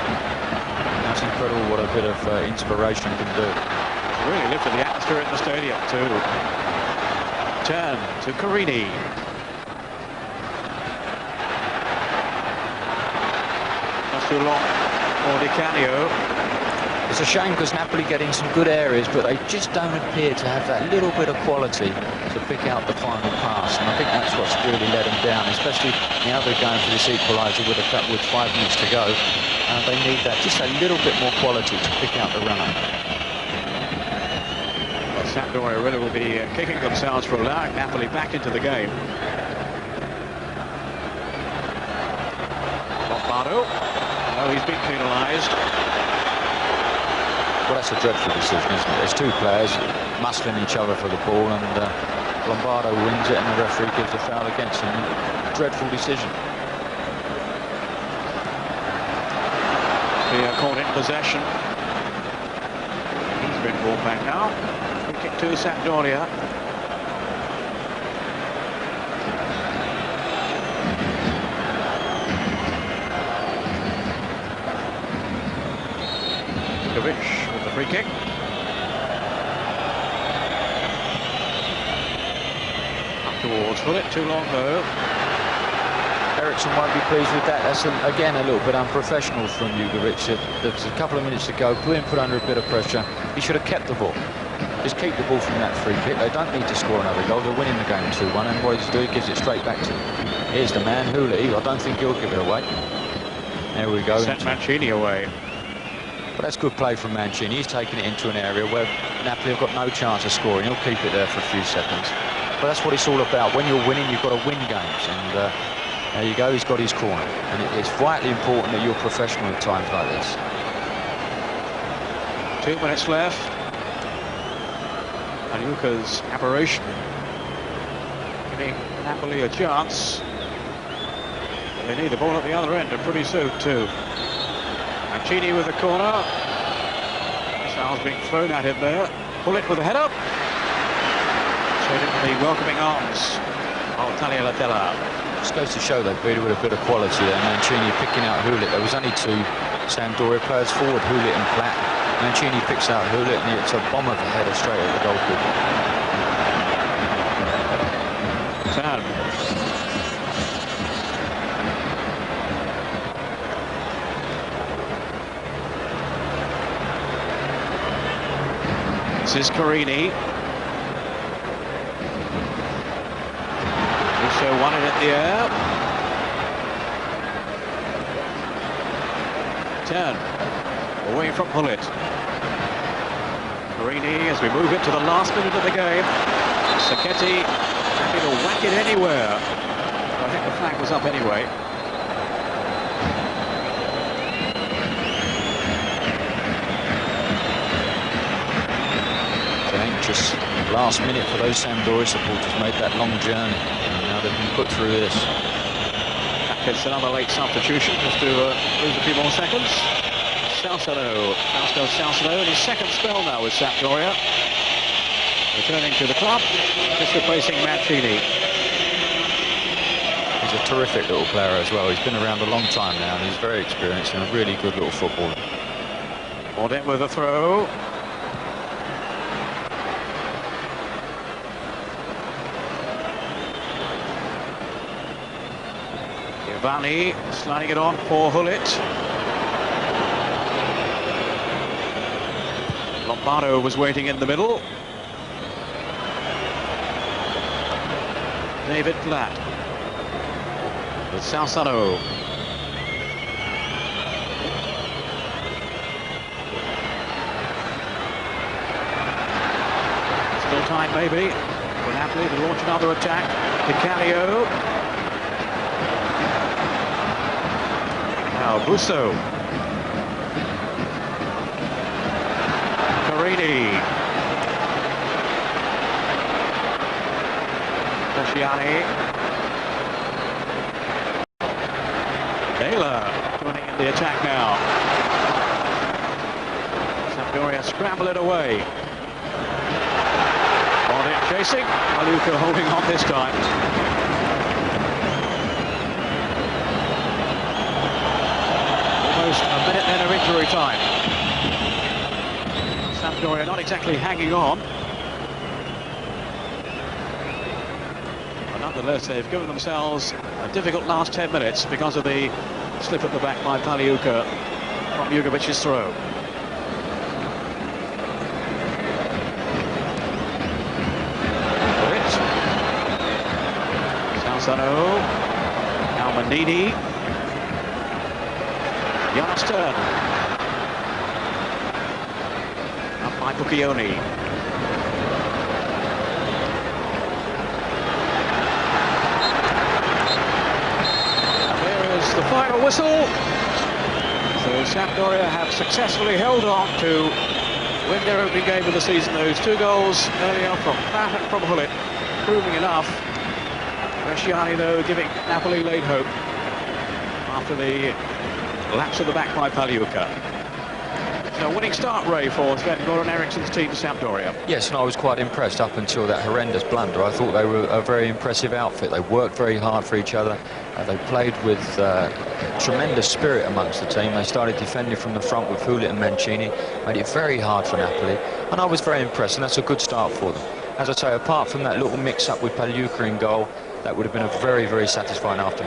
That's incredible what a bit of inspiration can do. Really lifted the atmosphere in the stadium too. Turn to Carini. Not too long for Di Canio. It's a shame because Napoli get in some good areas, but they just don't appear to have that little bit of quality to pick out the final pass. And I think that's what's really let them down, especially now they're going for this equaliser with 5 minutes to go. They need that, just a little bit more quality to pick out the runner. Sampdoria really will be kicking themselves for allowing Napoli back into the game. Lombardo. Oh, he's been penalised. Well, that's a dreadful decision, isn't it? There's two players muscling each other for the ball, and Lombardo wins it, and the referee gives a foul against him. Dreadful decision. He caught in possession. He's been brought back now. Free kick to Sampdoria. With the free kick. Up towards Hullet, too long though. Eriksson won't be pleased with that. That's, again, a little bit unprofessional from Jugovic. There's a couple of minutes to go, put under a bit of pressure. He should have kept the ball. Just keep the ball from that free kick. They don't need to score another goal. They're winning the game 2-1, and what he's doing, he gives it straight back to him. Here's the man, Hullet. I don't think he'll give it away. There we go. Sent Mancini away. But that's good play from Mancini. He's taking it into an area where Napoli have got no chance of scoring. He'll keep it there for a few seconds. But that's what it's all about. When you're winning, you've got to win games. And there you go, he's got his corner. And it's vitally important that you're professional at times like this. 2 minutes left. And Luca's aberration giving Napoli a chance. They need the ball at the other end, and pretty soon too. Mancini with the corner. Missile's being thrown at him there. Pull it with a header. Straight into the welcoming arms of della. Just goes to show though, Peter, with a bit of quality there. Mancini picking out Hullet. There was only two Sampdoria players forward, Hullet and Platt. Mancini picks out Hullet, and it's a bomb of a header straight at the goalkeeper. Turn. This is Carini. Also won it in the air. Turn. Away from Hullet. Carini as we move it to the last minute of the game. Sacchetti happy to whack it anywhere. I think the flag was up anyway. last minute for those Sampdoria supporters, made that long journey, and now they've been put through this. It's another late substitution just to lose a few more seconds. Salcedo in his second spell now with Sampdoria. Returning to the club, just replacing Mancini. He's a terrific little player as well. He's been around a long time now, and he's very experienced and a really good little footballer. Audin with a throw. Giovanni sliding it on for Hullet. Lombardo was waiting in the middle. David Platt with Salcedo. Still time maybe for Napoli to launch another attack. Di now Busso. Carini. Della joining in the attack now. Sampdoria scramble it away. On it chasing. Maluka holding on this time. Almost a minute then of injury time. Sampdoria not exactly hanging on. Nonetheless, they've given themselves a difficult last 10 minutes because of the slip at the back by Paliuka from Jugovic's throw. Salcedo, now Manini, Jonas turn, up by Puccioni. The final whistle. So Sampdoria have successfully held on to win their opening game of the season. Those two goals earlier from Platt and from Hullet proving enough. Bresciani though giving Napoli late hope after the lapse of the back by Paliuka. So winning start, Ray, for Sven-Goran Eriksson's team, Sampdoria. Yes, and I was quite impressed up until that horrendous blunder. I thought they were a very impressive outfit. They worked very hard for each other. They played with tremendous spirit amongst the team. They started defending from the front with Hullet and Mancini, made it very hard for Napoli, and I was very impressed, and that's a good start for them. As I say, apart from that little mix-up with Paliuka in goal, that would have been a very, very satisfying afternoon.